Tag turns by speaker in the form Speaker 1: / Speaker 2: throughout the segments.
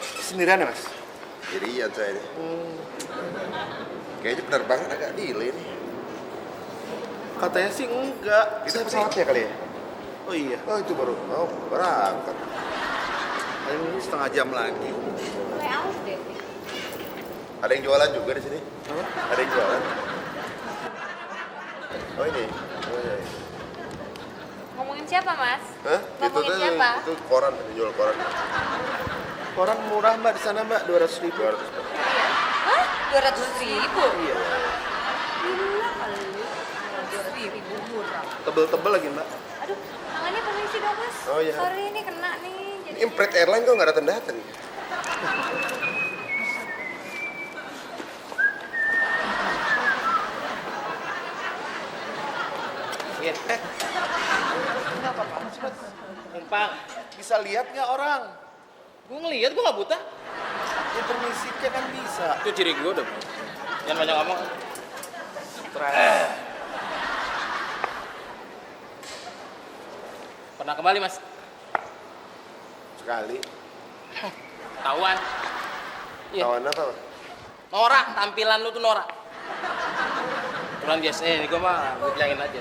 Speaker 1: Sendirian ya, Mas?
Speaker 2: Sendirian saya ini. Kayaknya penerbangan agak delay nih.
Speaker 1: Katanya sih enggak.
Speaker 2: Itu pesawatnya kali ya?
Speaker 1: Oh iya.
Speaker 2: Oh itu baru, berangkat.
Speaker 1: Ini setengah jam lagi.
Speaker 3: Mulai aus deh.
Speaker 2: Ada yang jualan juga di sini?
Speaker 1: Apa?
Speaker 2: Ada yang jualan? Oh ini? Oh iya.
Speaker 3: Ngomongin siapa, Mas?
Speaker 2: Hah?
Speaker 3: Ngomongin siapa?
Speaker 2: Itu koran, jual koran.
Speaker 1: Koran murah Mbak di sana Mbak, 200.000.
Speaker 2: 200.
Speaker 3: Hah? 200.000?
Speaker 1: Iya.
Speaker 3: Gila kali. 200.000 murah.
Speaker 1: Tebel-tebel lagi Mbak.
Speaker 3: Aduh, tangannya permisi dong, Mas.
Speaker 2: Oh, iya.
Speaker 3: Sorry, ini kena nih. Jadi...
Speaker 2: Ini Emirates Airline kok nggak datang-datang?
Speaker 1: Iya. Enggak apa-apa sih Mas. Numpang. Bisa lihat nggak orang?
Speaker 4: Gue ngeliat, gue gak buta.
Speaker 1: Ya permisi kan bisa.
Speaker 4: Itu ciri gue udah. Jangan banyak ngomong. Pernah kembali, Mas?
Speaker 2: Sekali.
Speaker 4: Tawan. Iya.
Speaker 2: Kawan apa?
Speaker 4: Norak, tampilan lu tuh norak. Kurang biasa, ini gue mah gue bilangin aja.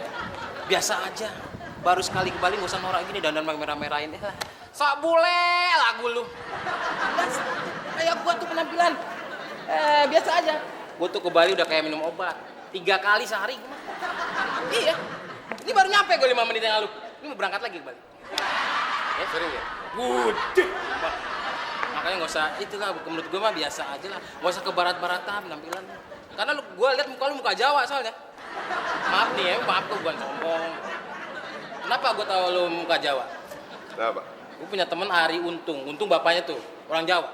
Speaker 4: Biasa aja. Baru sekali kembali gak usah norak gini, dandan merah-merahin deh lah. Sok bule lagu lu. Biasa aja. Kayak gua tuh penampilan. Biasa aja. Gua tuh ke Bali udah kayak minum obat. 3 kali sehari gua mah. Iya. Ini baru nyampe gua 5 menit yang lalu. Ini mau berangkat lagi ke Bali. Ya?
Speaker 2: Sering ya?
Speaker 4: Gede. Makanya nggak usah, itu lah menurut gue mah biasa aja lah. Nggak usah ke barat-baratan penampilan. Karena gue lihat muka lu muka Jawa soalnya. Maaf nih ya, maaf gue bukan sombong. Kenapa gue tahu lu muka Jawa?
Speaker 2: Kenapa?
Speaker 4: Gue punya temen Ari Untung. Untung bapaknya tuh orang Jawa.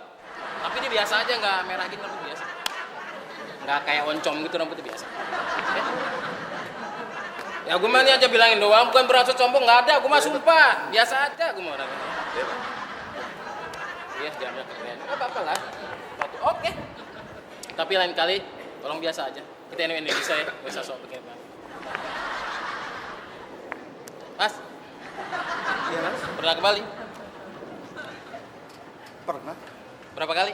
Speaker 4: Tapi dia biasa aja, nggak merah gitu, rambut biasa. Nggak kayak oncom gitu, rambutnya biasa. Ya gue mah ini aja bilangin doang, bukan bermaksud sombong, nggak ada. Gue mah sumpah, biasa aja gue mau orangnya.
Speaker 2: Ya, Pak.
Speaker 4: Iya, jangan keren. Nggak apa-apa lah. Oke. Tapi lain kali, tolong biasa aja. Kita ini Indonesia ya, nggak usah sok begini. Mas,
Speaker 1: Iya Mas?
Speaker 4: pernah ke Bali?
Speaker 1: Pernah.
Speaker 4: Berapa kali?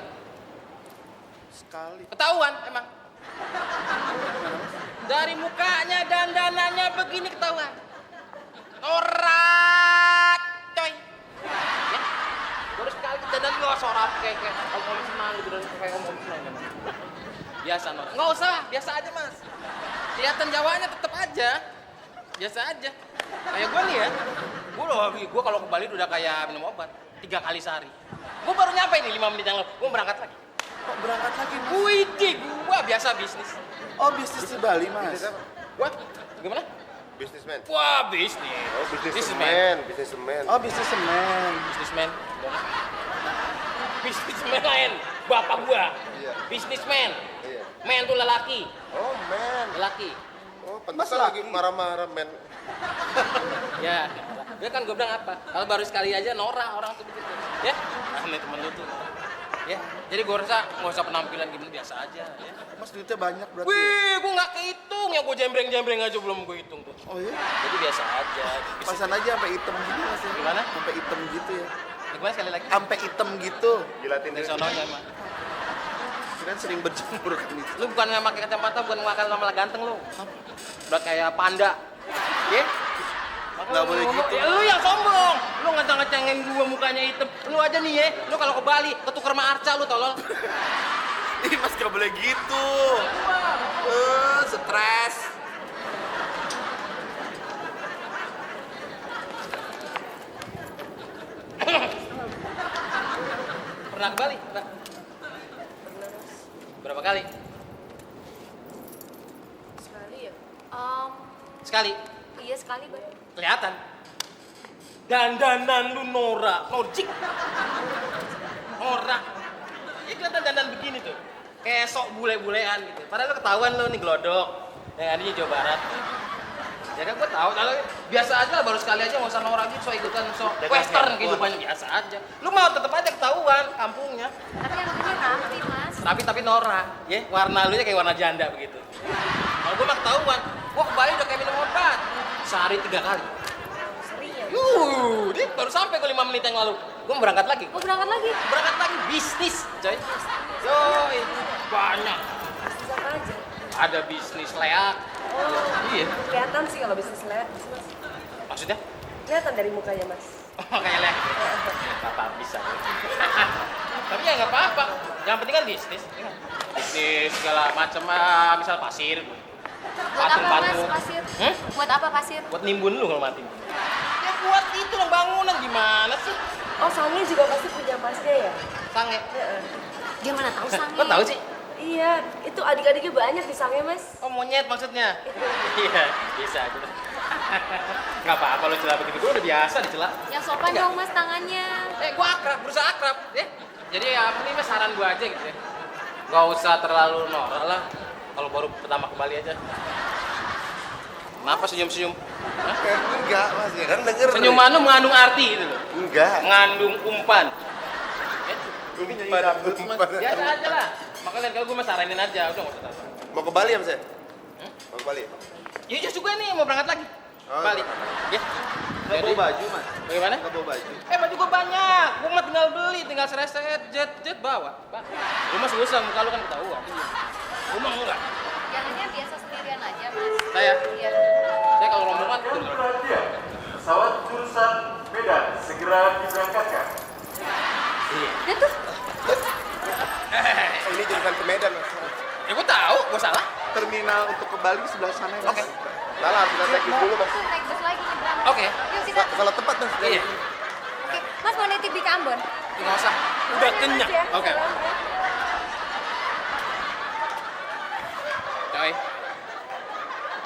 Speaker 1: Sekali.
Speaker 4: Ketahuan emang. Dari mukanya dan dananya begini ketahuan. Norak, coy. Ya, baru sekali dandan nggak sorak kayak om senang gitu dan kayak om senang. Biasa norak. Nggak usah, biasa aja mas. Kelihatan Jawanya tetap aja. Biasa aja. Kayak gue nih ya. Gue kalau ke Bali udah kayak minum obat 3 kali sehari. Gue baru nyampe nih 5 menit yang lalu. Gue berangkat lagi.
Speaker 1: Kok berangkat lagi Mas?
Speaker 4: Wih, gua biasa bisnis.
Speaker 1: Oh bisnis di Bali Mas?
Speaker 2: Bisnis apa?
Speaker 4: Wah, gimana?
Speaker 2: Businessman.
Speaker 4: Wah, bisnis.
Speaker 2: Oh,
Speaker 4: Businessman.
Speaker 2: businessman.
Speaker 1: Oh bisnis semen.
Speaker 4: Businessman. Businessman lain. Bapak gua.
Speaker 2: Iya.
Speaker 4: Businessman.
Speaker 2: Iya.
Speaker 4: Man tuh lelaki.
Speaker 2: Oh, man.
Speaker 4: Lelaki.
Speaker 2: Oh,
Speaker 1: Mas
Speaker 2: pantesan lagi
Speaker 1: laki.
Speaker 2: marah-marah, man.
Speaker 4: Ya. Ya kan gua bilang apa? Kalau baru sekali aja norak orang tuh begitu. Ya. Aneh temen lu tuh. Ya. Jadi gua rasa nggak usah penampilan gini biasa aja. Ya.
Speaker 1: Mas duitnya banyak berarti.
Speaker 4: Wih, gua nggak kehitung ya, gua jembreng-jembreng aja belum gua hitung tuh.
Speaker 1: Oh iya?
Speaker 4: Jadi biasa aja.
Speaker 1: Pasan aja sampai hitam gitu Mas ya?
Speaker 4: Gimana?
Speaker 1: Sampai hitam gitu ya?
Speaker 4: Gimana sekali lagi?
Speaker 1: Sampai hitam gitu.
Speaker 2: Jilatin
Speaker 4: Dari
Speaker 2: diri.
Speaker 4: sononya emang.
Speaker 1: Kan sering berjemur kan itu.
Speaker 4: Lu bukan nggak pakai kacamata, bukan makan lama ganteng lu. Udah kayak panda. Ya?
Speaker 1: Nggak boleh gitu.
Speaker 4: Ya, lu yang sombong. Lu ngecang-ngecangin gua mukanya hitam. Lu aja nih ya. Lu kalau ke Bali ketuker sama Arca lu tolol.
Speaker 1: Ih Mas gak boleh gitu. Stres.
Speaker 4: Pernah ke Bali? Pernah. Berapa kali?
Speaker 3: Sekali ya?
Speaker 4: Sekali.
Speaker 3: Iya sekali, Bang.
Speaker 4: Kelihatan. Dandanan lu norak, nojik. Norak. Ya kelihatan dandan begini tuh. Kayak sok bule-bulean gitu. Padahal lu ketahuan lu nih glodok. Yang adanya Jawa Barat. Ya kan gue tahu, kalau biasa aja lah, baru sekali aja nggak usah norak gitu, so ikutan so western kehidupannya biasa aja. Lu mau tetep aja ketahuan kampungnya.
Speaker 3: Tapi yang punya rapi, Mas.
Speaker 4: Tapi norak, ya warna lu nya kayak warna janda begitu. Kalau gue mah ketahuan, gua ke Bali udah kayak minum obat. Sehari 3 kali.
Speaker 3: Serius.
Speaker 4: Dia baru sampai ke 5 menit yang lalu. Gue mau berangkat lagi.
Speaker 3: Mau berangkat lagi?
Speaker 4: Berangkat lagi, bisnis, coy. Yoi, banyak.
Speaker 5: Bisnis apa aja?
Speaker 4: Ada bisnis leak. Iya.
Speaker 5: Kelihatan sih kalau bisnis leak, Mas.
Speaker 4: Maksudnya?
Speaker 5: Kelihatan dari mukanya, Mas.
Speaker 4: Oh, kayak leak. Apa bisa. Tapi ya nggak apa-apa. Yang penting kan bisnis. Bisnis segala macam, misal pasir.
Speaker 3: Buat apa mas pasir? Buat apa pasir?
Speaker 4: Buat nimbun lu kalau mati. Ya buat itu loh bangunan gimana sih?
Speaker 5: Oh, Sangi juga pasti punya pasnya ya?
Speaker 4: Sange.
Speaker 3: Gimana tahu sange?
Speaker 4: Kok tahu sih?
Speaker 5: Iya, itu adik-adiknya banyak di Sangi, Mas.
Speaker 4: Oh monyet maksudnya? Iya, bisa aja. Nggak apa-apa lo celah begitu, gue udah biasa dicela.
Speaker 3: Yang sopan
Speaker 4: Enggak.
Speaker 3: dong mas tangannya.
Speaker 4: Gue akrab, berusaha akrab. Jadi ya ini mah saran gue aja gitu ya. Gak usah terlalu norak lah. Kalau baru pertama kembali aja. Kenapa senyum-senyum? Hah?
Speaker 2: Enggak, Mas. Ya kan denger.
Speaker 4: Senyuman lu mengandung arti gitu loh.
Speaker 2: Enggak.
Speaker 4: Mengandung umpan.
Speaker 2: Ini nyanyi dangdut, Mas.
Speaker 4: Biasa aja lah. Makanya kalau gue mah saranin aja, udah nggak usah tahu.
Speaker 2: Mau ke Bali ya, Mas? Mau ke Bali?
Speaker 4: Ya juga nih mau berangkat lagi.
Speaker 2: Oh,
Speaker 4: Balik. Ya.
Speaker 1: Nggak bawa baju, Mas.
Speaker 4: Bagaimana?
Speaker 1: Nggak bawa baju.
Speaker 4: Baju gua banyak. Gua mah tinggal beli, tinggal sereset, jet bawa. Lu mah susah, muka lu kan ketahuan. Gua mah enggak.
Speaker 3: Jalannya biasa sendirian aja mas.
Speaker 4: Saya?
Speaker 3: Iya.
Speaker 4: Saya kalau rombongan tuh.
Speaker 6: Pesawat jurusan Medan segera diberangkatkan.
Speaker 4: Iya.
Speaker 3: Dia tuh
Speaker 2: Ini jurusan ke Medan, Mas.
Speaker 4: Ya gua tahu, gua salah.
Speaker 1: Terminal untuk ke Bali sebelah sana, Mas.
Speaker 4: Oke.
Speaker 2: Salah, harus kita teknis dulu, Mas.
Speaker 3: naik bus lagi nyebrang.
Speaker 4: Oke.
Speaker 3: Yuk kita.
Speaker 2: Salah tempat, Mas.
Speaker 4: Iya.
Speaker 3: Oke. Mas mau nitip di Ambon?
Speaker 4: Enggak usah. Udah kenyang. Oke. Coy.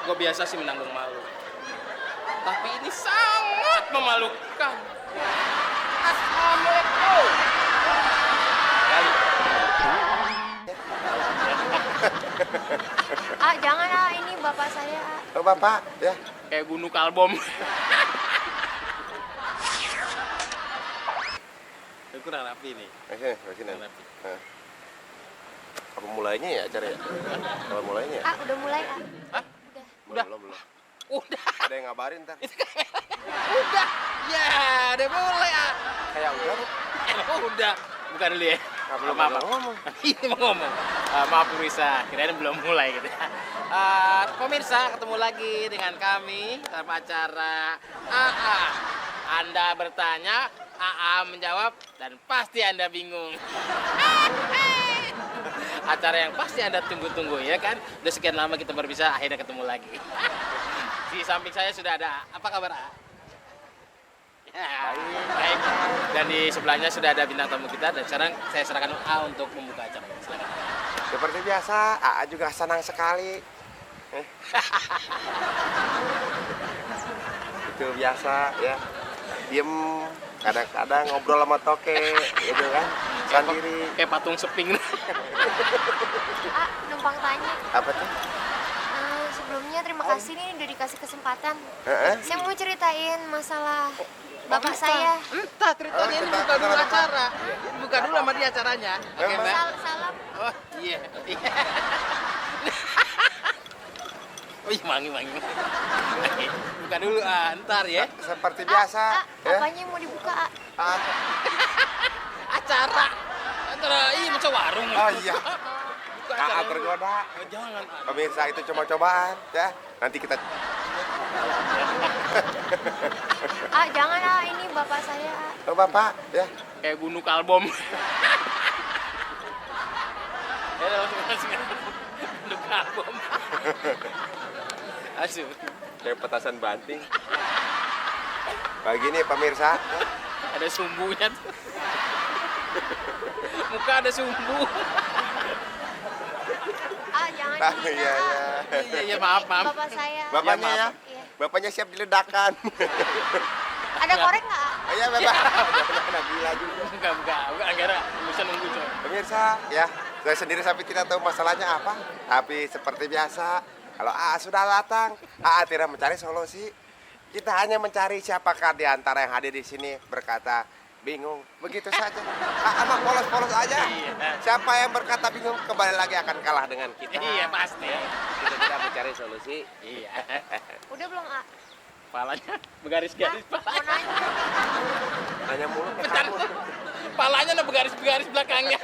Speaker 4: Gua biasa sih menanggung malu. Tapi ini sangat memalukan. Assalamualaikum. Kali.
Speaker 3: Jangan ini bapak saya.
Speaker 2: Oh, Bapak, ya.
Speaker 4: Kayak gunung kalbom. Kurang rapi nih.
Speaker 2: Sini.
Speaker 4: Kurang rapi.
Speaker 2: Nah. Apa mulainya ya acara ya? Kalau mulainya ya?
Speaker 3: Udah mulai
Speaker 4: Hah?
Speaker 3: Udah.
Speaker 4: Udah.
Speaker 2: Belum.
Speaker 4: Udah.
Speaker 2: Ada yang ngabarin ntar.
Speaker 4: Udah. Ya, udah mulai
Speaker 2: Kayak udah, Bu.
Speaker 4: Udah. Bukan dulu ya.
Speaker 2: Belum
Speaker 4: Maaf.
Speaker 2: ada ngomong.
Speaker 4: Ini mau ngomong. Maaf pemirsa, kirain belum mulai gitu. Pemirsa, ketemu lagi dengan kami dalam acara AA. Anda bertanya, AA menjawab, dan pasti Anda bingung. Acara yang pasti Anda tunggu-tunggu ya kan? Udah sekian lama kita berpisah, akhirnya ketemu lagi. Di samping saya sudah ada, apa kabar A? Ya, baik. Dan di sebelahnya sudah ada bintang tamu kita, dan sekarang saya serahkan A untuk membuka acara. Silakan.
Speaker 2: Seperti biasa, AA juga senang sekali. Itu biasa ya. Diem, kadang-kadang ngobrol sama toke, gitu kan. Sendiri.
Speaker 4: Kayak patung seping.
Speaker 3: Numpang tanya.
Speaker 2: Apa tuh?
Speaker 3: Sebelumnya terima kasih nih udah dikasih kesempatan.
Speaker 2: Heeh.
Speaker 3: Saya mau ceritain masalah bapak saya.
Speaker 4: Entah ceritanya ini
Speaker 2: Oh,
Speaker 4: buka dulu
Speaker 2: cerita apa?
Speaker 4: acara. Buka dulu sama dia acaranya. Oke, Mbak.
Speaker 3: Salam.
Speaker 4: Oh, iya. Oh, iya, mangi. Buka dulu, ntar ya.
Speaker 2: Seperti biasa, ya.
Speaker 3: Apanya yang mau dibuka?
Speaker 2: Ah,
Speaker 4: Acara. Iya, macam warung.
Speaker 2: Oh iya,
Speaker 4: Buka
Speaker 2: AA
Speaker 4: acara.
Speaker 2: tergoda.
Speaker 4: Oh, jangan.
Speaker 2: Pemirsa itu cuma-cobaan, ya. Nanti kita
Speaker 3: Jangan ini bapak saya.
Speaker 2: oh, Bapak, ya.
Speaker 4: Kayak gunung kalbom. Ya, langsung. Gunung kalbom. Asyik.
Speaker 2: Kayak petasan banting. Pagi ini pemirsa,
Speaker 4: Ada sumbunya tuh. Muka ada sumbu.
Speaker 3: Jangan
Speaker 2: nah,
Speaker 3: dihina.
Speaker 4: Iya, maaf.
Speaker 3: Bapak saya.
Speaker 2: bapaknya ya,
Speaker 3: Iya.
Speaker 2: bapaknya siap diledakan.
Speaker 3: Ada korek nggak?
Speaker 2: Oh iya, Bapak. Jangan gila juga.
Speaker 4: Bukan, Gara bisa nunggu coy.
Speaker 2: Pemirsa, ya, saya sendiri sampai tidak tahu masalahnya apa. Tapi seperti biasa, kalau AA sudah datang, AA tidak mencari solusi. Kita hanya mencari siapakah di antara yang hadir di sini berkata bingung. Begitu saja. AA mah polos-polos aja.
Speaker 4: Iya.
Speaker 2: Siapa yang berkata bingung kembali lagi akan kalah dengan kita.
Speaker 4: Iya, pasti.
Speaker 2: Kita tidak mencari solusi.
Speaker 4: Iya.
Speaker 3: Udah belum, A?
Speaker 4: Palanya bergaris-garis
Speaker 3: Mau
Speaker 4: palanya.
Speaker 3: nanya.
Speaker 2: Hanya mulu ke
Speaker 4: Bentar.
Speaker 2: kamu.
Speaker 4: palanya ada begaris-begaris belakangnya.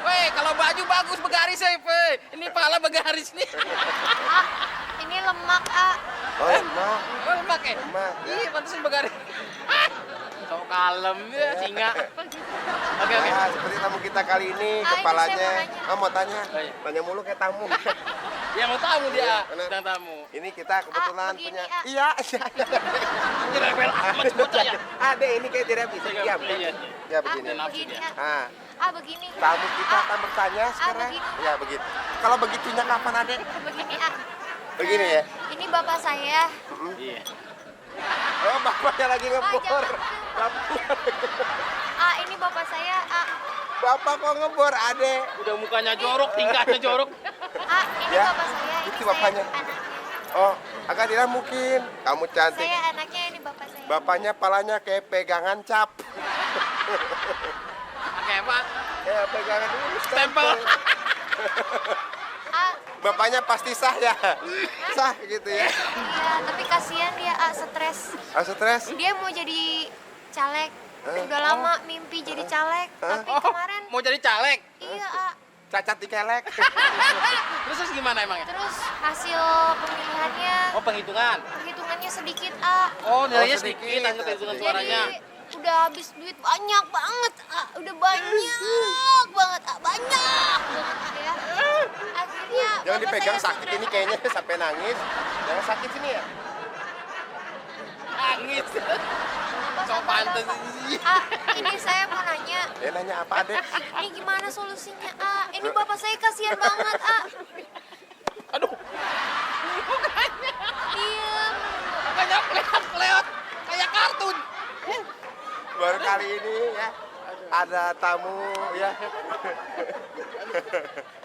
Speaker 4: Weh, kalau baju bagus begaris ya, weh. Ini pala begaris nih.
Speaker 3: Ah, ini lemak, ah.
Speaker 2: Oh, emang.
Speaker 4: Oh, lemak ya?
Speaker 2: Lemak, ya.
Speaker 4: Iya, pantesan begaris. So kalem ya, singa. Oke.
Speaker 2: Nah, seperti tamu kita kali ini,
Speaker 3: Ah, ini
Speaker 2: kepalanya.
Speaker 3: saya mau nanya.
Speaker 2: Mau tanya.
Speaker 4: Oh, iya.
Speaker 2: Tanya mulu kayak tamu.
Speaker 4: Ya mau tamu dia,
Speaker 2: Bener.
Speaker 4: sedang tamu.
Speaker 2: Ini kita kebetulan
Speaker 3: begini,
Speaker 2: punya.
Speaker 3: ah.
Speaker 2: Iya.
Speaker 4: Ini rebel amat bocah ya.
Speaker 2: Ade, ini kayak tidak bisa diam.
Speaker 4: Iya.
Speaker 2: Ya
Speaker 3: Ah,
Speaker 2: begini.
Speaker 4: nafsu
Speaker 3: begini,
Speaker 4: dia.
Speaker 3: ah.
Speaker 2: Ah,
Speaker 3: Ah, begini.
Speaker 2: tamu kita
Speaker 3: Ah,
Speaker 2: akan bertanya sekarang.
Speaker 3: begini.
Speaker 2: Ya begitu. Kalau begitunya kapan Ade?
Speaker 3: Begini, ah.
Speaker 2: Begini ya.
Speaker 3: Ini bapak saya.
Speaker 4: Iya.
Speaker 2: Oh, bapaknya lagi ngebor.
Speaker 3: jangan.
Speaker 2: Bapaknya.
Speaker 3: Ah, ini bapak saya, ah.
Speaker 2: Bapak kok ngebor, Ade?
Speaker 4: Udah mukanya jorok, tingkahnya jorok.
Speaker 3: Ah, ini
Speaker 2: Ya,
Speaker 3: bapak saya, ini
Speaker 2: itu
Speaker 3: saya
Speaker 2: bapaknya.
Speaker 3: anaknya.
Speaker 2: Oh, agak tidak mungkin. Kamu cantik.
Speaker 3: Saya anaknya, ini bapak saya.
Speaker 2: Bapaknya palanya kayak pegangan cap.
Speaker 4: Oke, Pak.
Speaker 2: Ya, pegangan dulu.
Speaker 4: Stempel.
Speaker 3: Ah,
Speaker 2: Bapaknya pasti sah ya. Sah gitu ya.
Speaker 3: iya, tapi kasihan dia, ah, stres.
Speaker 2: Ah, stres?
Speaker 3: Dia mau jadi caleg. Udah lama mimpi jadi caleg, tapi kemarin
Speaker 4: Mau jadi caleg.
Speaker 3: iya, ah.
Speaker 2: Cacat dikelek.
Speaker 4: Terus gimana emangnya?
Speaker 3: Terus hasil pemilihannya
Speaker 4: Oh, penghitungan.
Speaker 3: perhitungannya sedikit, ah.
Speaker 4: Oh, nilainya
Speaker 2: sedikit.
Speaker 4: sedikit hasil perhitungan
Speaker 3: Jadi
Speaker 4: suaranya.
Speaker 3: udah habis duit banyak banget, ah. Udah banyak banget, ah. Banyak banget, ah, ya. Akhirnya
Speaker 2: Jangan
Speaker 3: bapak
Speaker 2: dipegang
Speaker 3: saya
Speaker 2: sakit
Speaker 3: stres.
Speaker 2: ini kayaknya sampai nangis. Jangan sakit sini ya.
Speaker 4: Nangis.
Speaker 3: Bapak
Speaker 4: So
Speaker 3: sampai
Speaker 4: pantes.
Speaker 3: nangis. Ah, ini saya mau nanya.
Speaker 2: Dia nanya apa, Ade?
Speaker 3: Ini gimana solusinya, ah? Ini bapak saya kasihan banget, ah.
Speaker 4: Aduh,
Speaker 3: Diem.
Speaker 4: mukanya kleot-kleot kayak kartun.
Speaker 2: Baru kali ini ya ada tamu ya.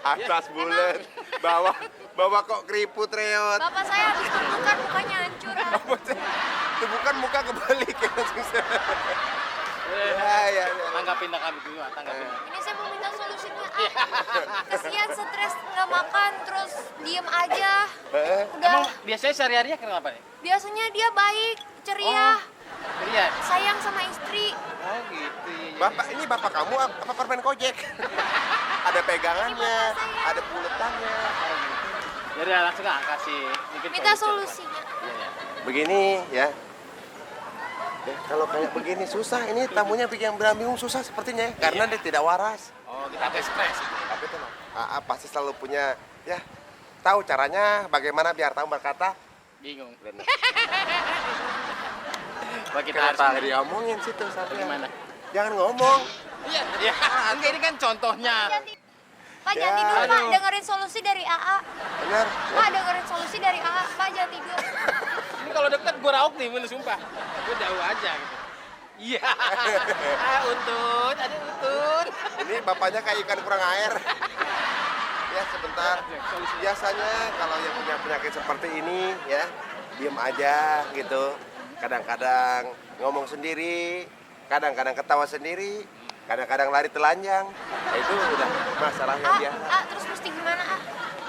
Speaker 2: Atas bulat, bawa kok keriput reot.
Speaker 3: Bapak saya habis tumbukan mukanya hancur, ah.
Speaker 2: Itu bukan muka kebalik ya langsung. Ya.
Speaker 4: Tanggapin kami dulu, tanggapin.
Speaker 3: Ini saya mau minta solusinya, ah. Kasihan stres nggak makan terus diem aja. Udah
Speaker 4: Emang biasanya sehari-harinya kenapa nih?
Speaker 3: biasanya dia baik, ceria,
Speaker 4: Iya.
Speaker 3: sayang sama istri.
Speaker 4: Oh gitu. Iya.
Speaker 2: Bapak ini bapak kamu apa permen kojek? Ada pegangannya,
Speaker 3: Ini bapak saya.
Speaker 2: ada buletannya.
Speaker 4: Jadi langsung angkat sih. Mungkin
Speaker 3: Minta
Speaker 4: solusi.
Speaker 3: solusinya.
Speaker 4: Iya, iya.
Speaker 2: Begini ya. Ya, kalau kayak begini susah, ini tamunya bikin bingung susah sepertinya ya, karena dia tidak waras.
Speaker 4: Oh, kita tes stres.
Speaker 2: Tapi tenang, AA pasti selalu punya ya tahu caranya bagaimana biar tamu berkata.
Speaker 4: Bingung.
Speaker 2: Benar.
Speaker 4: Wah, kita harus
Speaker 2: Kenapa diomongin situ sampai?
Speaker 4: Gimana?
Speaker 2: Jangan ngomong.
Speaker 4: Iya, iya. Enggak, ini kan contohnya.
Speaker 3: Pak,
Speaker 2: Ya,
Speaker 3: jangan tidur, Pak.
Speaker 4: aduh.
Speaker 3: Dengerin solusi dari AA.
Speaker 2: Benar.
Speaker 3: Pak, dengerin solusi dari AA. Pak, jangan tidur.
Speaker 4: Ini kalau deket gue rauk nih, bener sumpah. Gue jauh aja gitu. Iya. Untut, ada untut.
Speaker 2: Ini bapaknya kayak ikan kurang air. Ya sebentar. Biasanya kalau yang punya penyakit seperti ini ya diem aja gitu. Kadang-kadang ngomong sendiri, kadang-kadang ketawa sendiri, kadang-kadang lari telanjang. Ya, itu udah masalah yang
Speaker 3: Ah,
Speaker 2: biasa.
Speaker 3: ah, terus mesti gimana, ah?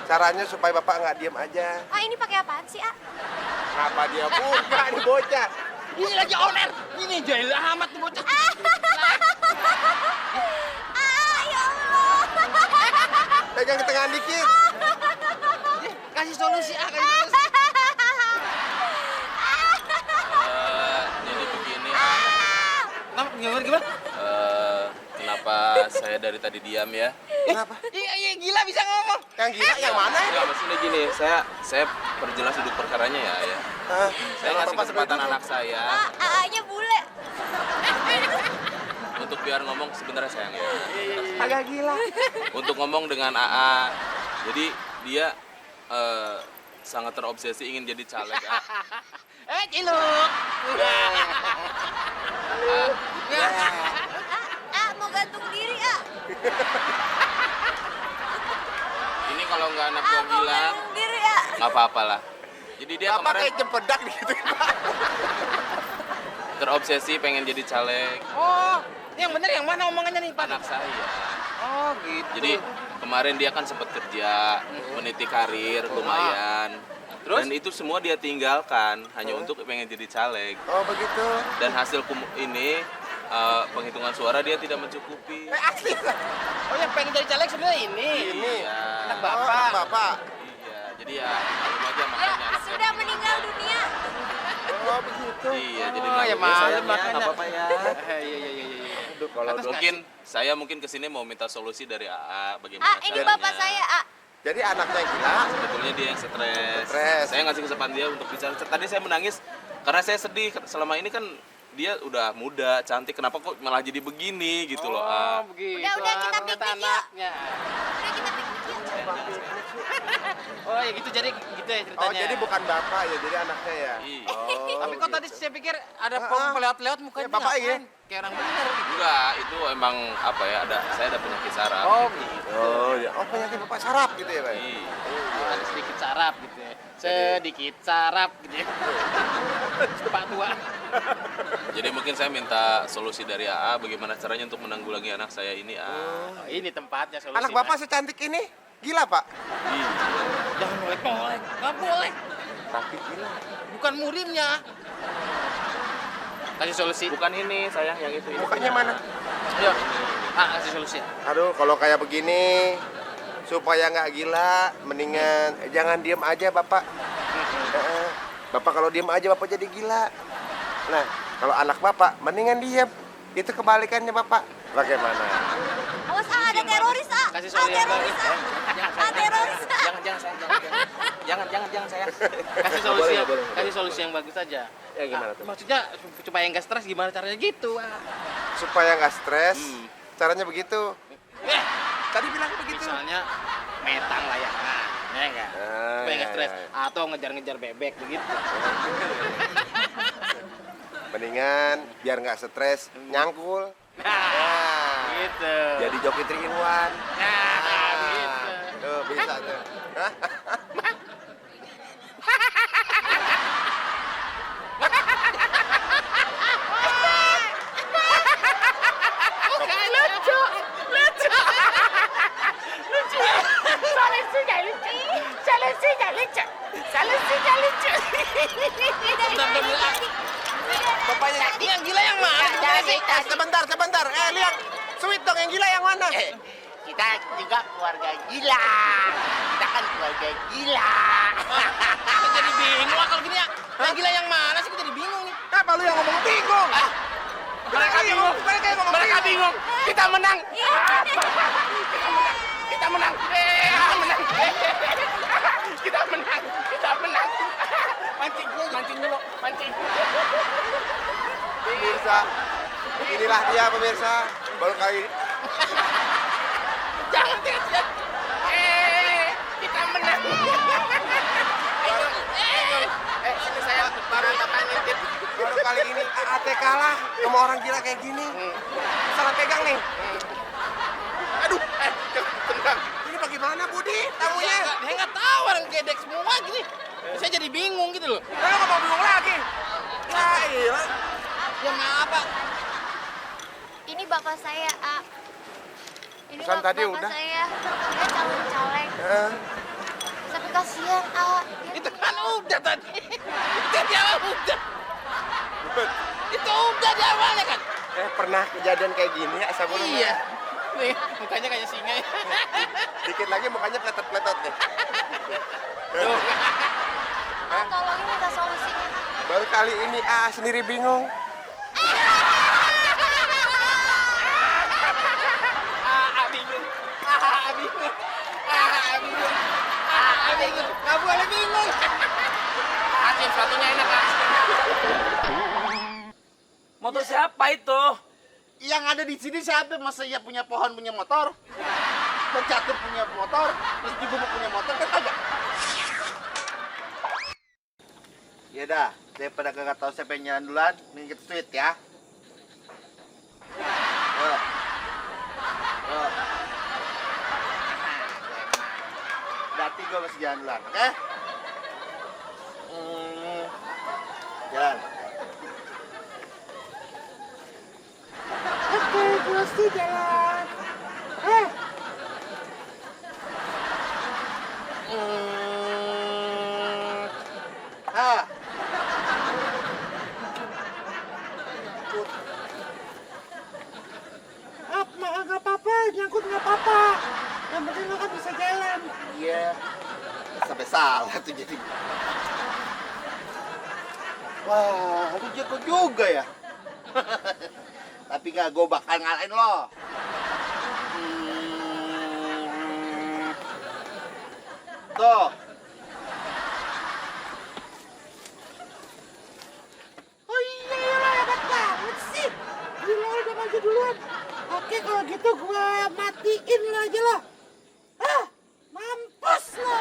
Speaker 2: Caranya supaya bapak nggak diem aja.
Speaker 3: Ah, ini pakai apaan sih, ah?
Speaker 2: Ngapa dia buka nih bocah?
Speaker 4: Ini lagi on air. Ini jahil amat nih bocah.
Speaker 3: Ah, ya Allah.
Speaker 2: Pegang ke tengah dikit.
Speaker 4: Kasih solusi, kasih solusi.
Speaker 7: Jadi begini,
Speaker 4: Kenapa? Gimana?
Speaker 7: kenapa saya dari tadi diam ya?
Speaker 2: Kenapa?
Speaker 4: Iya, gila bisa ngomong.
Speaker 2: Yang gila yang mana ya?
Speaker 7: Enggak, maksudnya gini, saya perjelas duduk perkaranya ya.
Speaker 2: Hah?
Speaker 7: Saya
Speaker 2: Kalau
Speaker 7: ngasih
Speaker 2: bapak
Speaker 7: kesempatan
Speaker 2: seperti itu.
Speaker 7: anak saya
Speaker 3: Ah, AA-nya bule.
Speaker 7: untuk biar ngomong sebentar sayang ya.
Speaker 2: Agak gila.
Speaker 7: Untuk ngomong dengan AA. Jadi dia sangat terobsesi ingin jadi caleg.
Speaker 4: Ciluk.
Speaker 3: Ah, mau gantung diri, ah.
Speaker 7: Ini kalau nggak anak
Speaker 3: Ah,
Speaker 7: gua
Speaker 3: mau
Speaker 7: gila,
Speaker 3: gantung diri, ah.
Speaker 7: nggak apa-apa lah. Jadi dia
Speaker 2: Bapak
Speaker 7: kemarin
Speaker 2: kayak cempedak gitu.
Speaker 7: terobsesi pengen jadi caleg
Speaker 4: Oh, yang bener yang mana omongannya nih, Pak?
Speaker 7: anak saya.
Speaker 4: Oh, gitu.
Speaker 7: Jadi kemarin dia kan sempat kerja, meniti karir lumayan.
Speaker 4: Terus?
Speaker 7: Dan itu semua dia tinggalkan hanya untuk pengen jadi caleg.
Speaker 2: Oh begitu.
Speaker 7: Dan hasil ini penghitungan suara dia tidak mencukupi.
Speaker 2: Asli.
Speaker 4: Oh, yang pengen jadi caleg sebenarnya ini.
Speaker 7: Iya.
Speaker 4: Anak
Speaker 2: Oh,
Speaker 4: bapak.
Speaker 2: bapak.
Speaker 7: Iya, jadi ya maklum aja makanya anak saya.
Speaker 3: Sudah meninggal dunia.
Speaker 2: Oh, begitu.
Speaker 7: Iya, jadi
Speaker 4: Oh, ya
Speaker 7: maklum
Speaker 4: maklum
Speaker 7: sayangnya,
Speaker 4: makanya.
Speaker 7: nggak apa-apa ya.
Speaker 4: Iya.
Speaker 7: Aduh, kalau mungkin saya mungkin kesini mau minta solusi dari AA bagaimana
Speaker 3: Ah, ini bapak saya, ah.
Speaker 2: Jadi anaknya yang gila.
Speaker 7: Sebetulnya dia yang stres.
Speaker 2: Stres.
Speaker 7: Saya ngasih kesempatan dia untuk bicara. Tadi saya menangis karena saya sedih. Selama ini kan dia udah muda, cantik. Kenapa kok malah jadi begini gitu loh?
Speaker 4: Oh, begitu.
Speaker 3: Udah, kita
Speaker 4: ternyata
Speaker 3: piknik yuk.
Speaker 4: anaknya.
Speaker 3: Udah kita piknik yuk.
Speaker 4: Oh, ya gitu jadi gitu ya ceritanya.
Speaker 2: Oh, jadi bukan bapak ya, jadi anaknya ya.
Speaker 7: Iya.
Speaker 2: Oh,
Speaker 4: Tapi kok tadi saya pikir ada pelewat-lewat mukanya
Speaker 2: Ya, bapak
Speaker 4: ngapain?
Speaker 2: ya.
Speaker 4: Kayak orang bener gitu.
Speaker 7: Enggak, itu emang apa ya? Saya ada penyakit saraf.
Speaker 4: Oh, gitu.
Speaker 2: Oh, ya. Oh, penyakit bapak saraf gitu ya, Pak?
Speaker 7: Iya.
Speaker 4: Ada sedikit sarap gitu ya. Sedikit sarap gitu ya. Pak tua.
Speaker 7: Jadi mungkin saya minta solusi dari AA bagaimana caranya untuk menanggulangi anak saya ini.
Speaker 4: Oh, ini tempatnya solusi.
Speaker 2: Anak bapak secantik ini gila, Pak.
Speaker 7: Iya.
Speaker 4: Jangan molek-molek. Nggak boleh.
Speaker 2: Tapi gila.
Speaker 4: Bukan murimnya. Kasih solusi.
Speaker 7: Bukan ini, sayang yang itu.
Speaker 2: Mukanya mana?
Speaker 4: Yuk. Kasih solusi.
Speaker 2: Aduh, kalau kayak begini supaya nggak gila, mendingan jangan diem aja, Bapak. Bapak kalau diem aja Bapak jadi gila. Nah, kalau anak Bapak mendingan diem. Itu kebalikannya, Bapak. Bagaimana?
Speaker 3: Awas, ah, ada teroris, ah.
Speaker 4: Kasih
Speaker 3: Ah,
Speaker 4: solusi yang
Speaker 3: teroris,
Speaker 4: bagus.
Speaker 3: ah. Ah, teroris, ah.
Speaker 4: Jangan sayang, jangan sayang. Kasih solusi, kasih solusi yang bagus aja.
Speaker 2: Ya, gimana tuh?
Speaker 4: Maksudnya supaya nggak stres gimana caranya gitu?
Speaker 2: Supaya nggak stres, caranya begitu. Tadi bilang begitu.
Speaker 4: Misalnya metang layangan, ya enggak? Supaya nggak stres. Atau ngejar-ngejar bebek begitu.
Speaker 2: Mendingan biar nggak stres, nyangkul.
Speaker 4: Nah, gitu.
Speaker 2: Jadi joki 3 in 1.
Speaker 4: Nah, gitu.
Speaker 2: Tuh, bisa tuh. Bapaknya
Speaker 4: Ini yang gila yang mana?
Speaker 2: sebentar. Liang, sweet dong, yang gila yang mana?
Speaker 8: Kita juga keluarga gila. Kita kan keluarga gila.
Speaker 4: Kita jadi bingung lah kalau gini ya. Yang gila yang mana sih? Kita jadi bingung nih.
Speaker 2: Apa lu yang ngomong bingung?
Speaker 4: Mereka bingung.
Speaker 2: Mereka yang ngomong
Speaker 4: Mereka bingung. Kita menang. Kita menang. Kita menang. Kita menang. Mancing dulu.
Speaker 2: Pemirsa, inilah dia pemirsa. Baru kali ini.
Speaker 4: Jangan. Kita menang. Sini saya baru tangan nitip.
Speaker 2: Baru kali ini AAT kalah sama orang gila kayak gini. Salah pegang nih.
Speaker 4: Aduh, tenang.
Speaker 2: Ini bagaimana Budi tamunya?
Speaker 4: Dia nggak tahu orang gedek semua gini. Saya jadi bingung gitu loh.
Speaker 2: Lalu nggak mau bingung lagi. Ya iya.
Speaker 4: Ya maaf Pak.
Speaker 3: Ini bapak saya, ah. Ini
Speaker 2: Pesan tadi
Speaker 3: bapak
Speaker 2: udah.
Speaker 3: saya. Dia calon caleg.
Speaker 2: Eh,
Speaker 3: Tapi kasihan, ah. Dia
Speaker 4: Itu kan udah tadi. Itu di awal udah. Itu udah di awalnya kan.
Speaker 2: pernah kejadian kayak gini ya sebelumnya?
Speaker 4: Iya. Nih, mukanya kayak singa.
Speaker 2: Dikit lagi mukanya pletot-pletot deh.
Speaker 3: Ah, tolongin minta solusinya.
Speaker 2: Baru kali ini sendiri bingung.
Speaker 4: Bingung. Nggak boleh bingung. Hakim satunya enak kan?
Speaker 8: Motor siapa itu?
Speaker 1: Yang ada di sini siapa? Masa iya punya pohon punya motor? Bercatur punya motor? Terus juga punya motor kan kagak? Ya dah, daripada kagak tahu siapa yang jalan duluan, mending kita sweet ya. Yuk. Yuk. Berarti gue masih jalan duluan, oke? Jalan. Oke, gue mesti jalan. nggak apa-apa. Yang penting lo kan bisa jalan. Iya. Sampai salah tuh jadi. Wah, lu jago juga ya. Tapi nggak, gue bakal ngalahin lo. Tuh. Oh iya, lo hebat banget sih. Gila, udah maju duluan. Oke, kalau gitu gue matiin lo aja lo. Ah, mampus lo.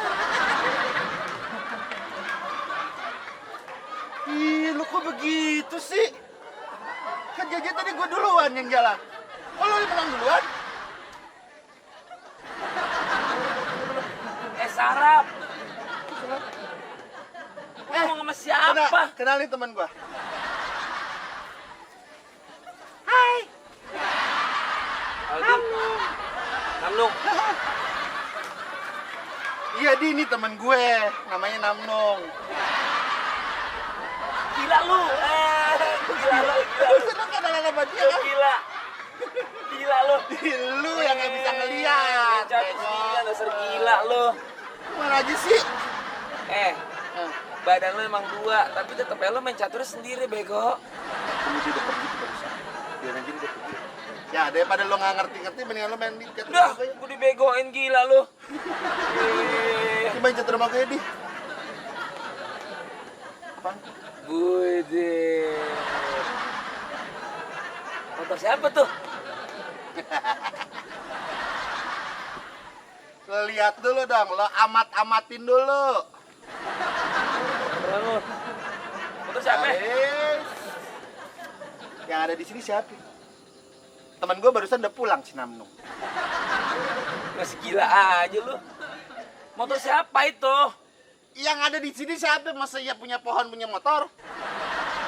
Speaker 1: Ih, lu kok begitu sih? Kan Jaja tadi gue duluan yang jalan. Oh, lo yang menang duluan?
Speaker 4: Sarap. Ngomong sama siapa?
Speaker 1: Kenalin teman gua. Hai.
Speaker 4: Namnung.
Speaker 1: Iya, Di, ini teman gue. Namanya Namnung.
Speaker 4: Gila lu. Gila lu.
Speaker 1: Lu seneng kenalan sama dia kan?
Speaker 4: Gila. Gila lu.
Speaker 1: Lu yang nggak bisa ngeliat.
Speaker 4: Gila, dasar gila lu.
Speaker 1: Mana aja sih?
Speaker 4: Badan lu emang dua, tapi tetep aja lu main caturnya sendiri, bego.
Speaker 1: Ini dia udah pergi tuh barusan. Biar aja dia pergi. Ya, daripada lo nggak ngerti-ngerti, mendingan lo main di catur.
Speaker 4: Udah, gue dibegoin gila lu.
Speaker 1: Ini main catur sama gue, Di. Apaan?
Speaker 4: Bude. Motor siapa tuh?
Speaker 1: Lo lihat dulu dong, lo amat-amatin dulu.
Speaker 4: Motor siapa?
Speaker 1: Guys. Yang ada di sini siapa? Teman gue barusan udah pulang si Namnung.
Speaker 4: Masih gila aja lu. Motor siapa itu?
Speaker 1: Yang ada di sini siapa? Masa ya punya pohon punya motor?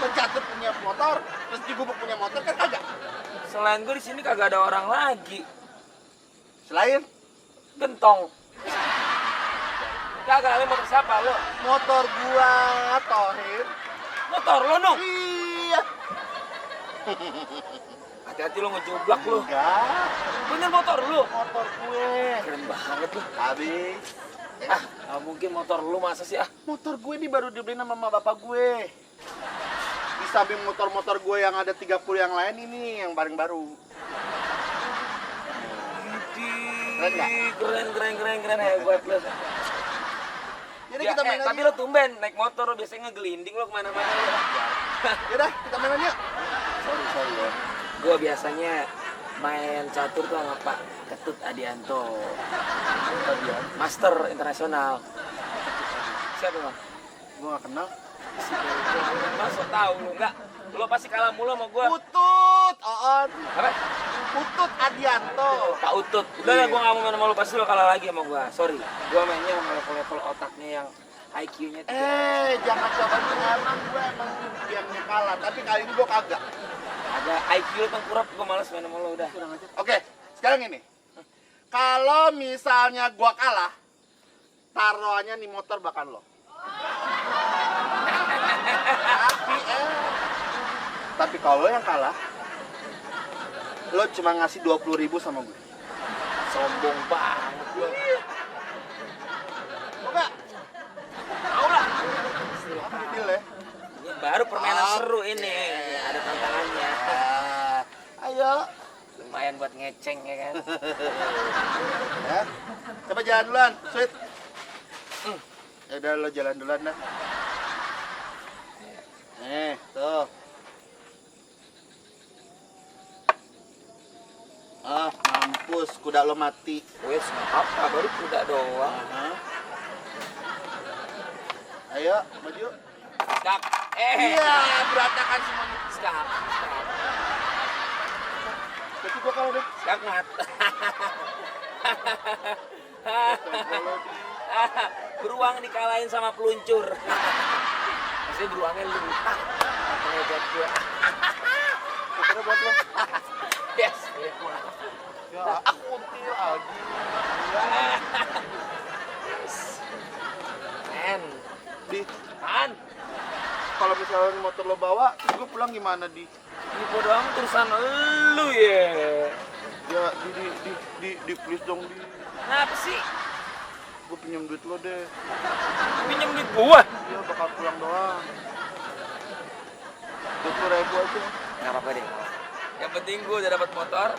Speaker 1: Pecatur punya motor? Terus Digubuk punya motor kan kagak?
Speaker 4: Selain gue di sini kagak ada orang lagi.
Speaker 1: Selain
Speaker 4: Gentong. Kagak ada motor siapa lu?
Speaker 1: motor gua, Tohir.
Speaker 4: Motor lu, Nung?
Speaker 1: Iya.
Speaker 4: Hati-hati lu ngejublak lu.
Speaker 1: Enggak,
Speaker 4: Bener motor lu?
Speaker 1: motor gue.
Speaker 4: Keren banget lu.
Speaker 1: Habis.
Speaker 4: Nggak mungkin motor lu, masa sih ah?
Speaker 1: Motor gue ini baru dibeliin sama mama bapak gue. Di samping motor-motor gue yang ada 30 yang lain, ini yang paling baru. Keren nggak?
Speaker 4: Keren, hebat lu.
Speaker 1: Jadi kita main
Speaker 4: Tapi
Speaker 1: lagi.
Speaker 4: lu tumben naik motor, lu biasanya ngegelinding lu kemana-mana lu.
Speaker 1: Yaudah, kita main yuk. Sorry ya.
Speaker 4: Gue biasanya main catur tuh sama Pak Ketut Adianto. Master internasional. Siapa bang?
Speaker 1: Gue gak kenal.
Speaker 4: Masa tahu lu enggak? Lu pasti kalah mulu sama gue.
Speaker 1: Putut, Oon.
Speaker 4: Apa?
Speaker 1: Putut Adianto.
Speaker 4: Pak Utut. Udah lah, gue gak mau main sama lu, pasti lu kalah lagi sama gue. Sorry, gue mainnya sama level-level otaknya yang IQ-nya 3.
Speaker 1: Jangan coba emang gue emang diamnya kalah, tapi kali ini gue kagak.
Speaker 4: Ada IQ lu tengkurap, gue males main sama lu udah.
Speaker 1: Oke, sekarang ini. Kalau misalnya gue kalah, taruhannya nih motor bakal lo. Tapi kalau yang kalah, lo cuma ngasih 20.000 sama gue.
Speaker 4: Sombong banget lu.
Speaker 1: Oke,
Speaker 4: Mau lah.
Speaker 1: apa deal ya?
Speaker 4: Ini baru permainan seru ini. Ada tantangannya.
Speaker 1: Ayo.
Speaker 4: Lumayan buat ngeceng ya kan.
Speaker 1: Ya. Coba jalan duluan, sweet. Ya udah lo jalan duluan dah. Tuh. Ah, mampus, kuda lo mati.
Speaker 4: Wes, apa baru kuda doang.
Speaker 1: Ayo, maju.
Speaker 4: Skak.
Speaker 1: Iya, berantakan semuanya.
Speaker 4: Skak.
Speaker 1: Tapi gua kalau deh.
Speaker 4: Skak ngat. Beruang dikalahin sama peluncur. Maksudnya beruangnya lu. Makanya buat gua.
Speaker 1: Motornya buat lo.
Speaker 4: Yes.
Speaker 1: Ya, aku until lagi.
Speaker 4: Men.
Speaker 1: Di,
Speaker 4: Pan.
Speaker 1: kalau misalnya motor lo bawa, terus gue pulang gimana, Di?
Speaker 4: Ini bodo amat urusan lu ya.
Speaker 9: Ya, di please dong, di.
Speaker 4: Kenapa sih?
Speaker 9: Gue pinjam duit lo deh.
Speaker 4: Pinjam duit gua?
Speaker 9: Iya, bakal pulang doang. 20.000 aja.
Speaker 4: Nggak apa-apa deh. Yang penting gua udah dapat motor.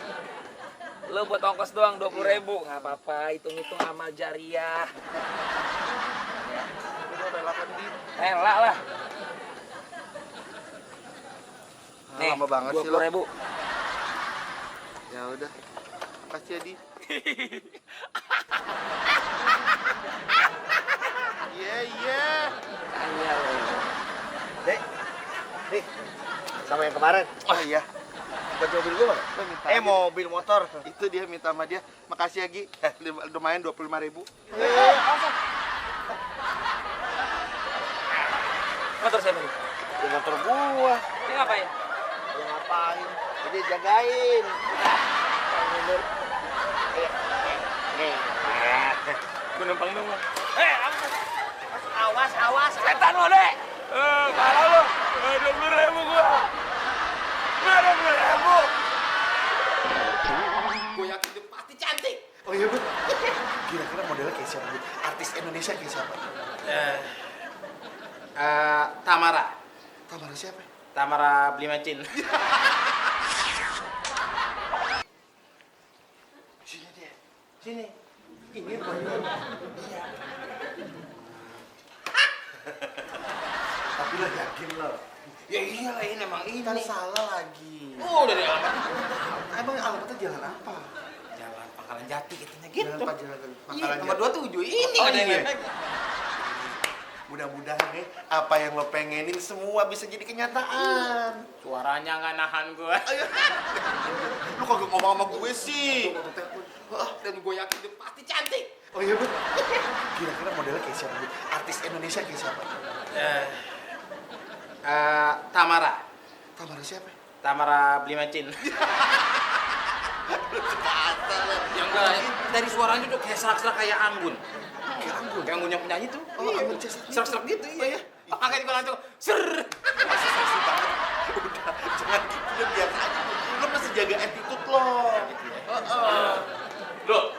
Speaker 4: Lo buat ongkos doang 20.000. Nggak apa-apa, hitung-hitung amal jariah.
Speaker 9: Lo relakan, di.
Speaker 4: Rela lah. Nih,
Speaker 9: Lama banget sih lo.
Speaker 4: 20.000.
Speaker 9: Ya udah. Makasih ya, Di. Iya.
Speaker 4: Tanya lo.
Speaker 8: Dek, sama yang kemarin.
Speaker 9: Oh iya.
Speaker 8: Buat mobil gua mana?
Speaker 9: Lo minta aja.
Speaker 8: Mobil motor.
Speaker 9: Itu dia minta sama dia. Makasih ya, Gi. Lumayan 25.000.
Speaker 4: Motor siapa nih?
Speaker 8: Ya, motor gua.
Speaker 4: Ini ngapain?
Speaker 8: Ya ngapain? Jadi jagain. Nih.
Speaker 4: Gue numpang dong. Awas. Setan lo, Dek. Parah lo. 20.000 gua. 20.000. Gue yakin dia pasti cantik.
Speaker 9: Oh iya, Bud. Kira-kira modelnya kayak siapa, Bud? Artis Indonesia kayak siapa?
Speaker 4: Tamara.
Speaker 9: Tamara siapa?
Speaker 4: Tamara beli macin.
Speaker 9: Sini dia.
Speaker 4: Sini.
Speaker 9: Ini bener. Iya. Tapi lo yakin lo?
Speaker 4: Ya iyalah ini emang ini.
Speaker 9: Kan salah lagi.
Speaker 4: Oh, dari alamat itu.
Speaker 9: Emang alamatnya jalan apa?
Speaker 4: Jalan Pangkalan Jati katanya gitu.
Speaker 9: Jalan
Speaker 4: Iya,
Speaker 9: Pangkalan
Speaker 4: nomor
Speaker 9: Jati.
Speaker 4: 27 ini
Speaker 9: Oh,
Speaker 4: ada yang
Speaker 9: iya.
Speaker 4: lain.
Speaker 9: Mudah-mudahan nih apa yang lo pengenin semua bisa jadi kenyataan.
Speaker 4: Suaranya nggak nahan gue.
Speaker 9: Lu kagak ngomong sama gue sih.
Speaker 4: Dan gue yakin dia pasti cantik.
Speaker 9: Oh iya, Bud. Kira-kira modelnya kayak siapa, Bud? Artis Indonesia kayak siapa?
Speaker 4: Tamara.
Speaker 9: Tamara siapa?
Speaker 4: Tamara beli macin. Ya enggak lah, dari suaranya tuh kayak serak-serak kayak Anggun.
Speaker 9: Kayak Anggun?
Speaker 4: Kayak Anggun yang penyanyi tuh.
Speaker 9: Oh, Anggun C.
Speaker 4: Serak-serak gitu, iya. Makanya gue langsung, ser.
Speaker 9: Masih banget. Udah, jangan gitu, udah biasa aja. Lo mesti jaga attitude lo.
Speaker 7: Loh,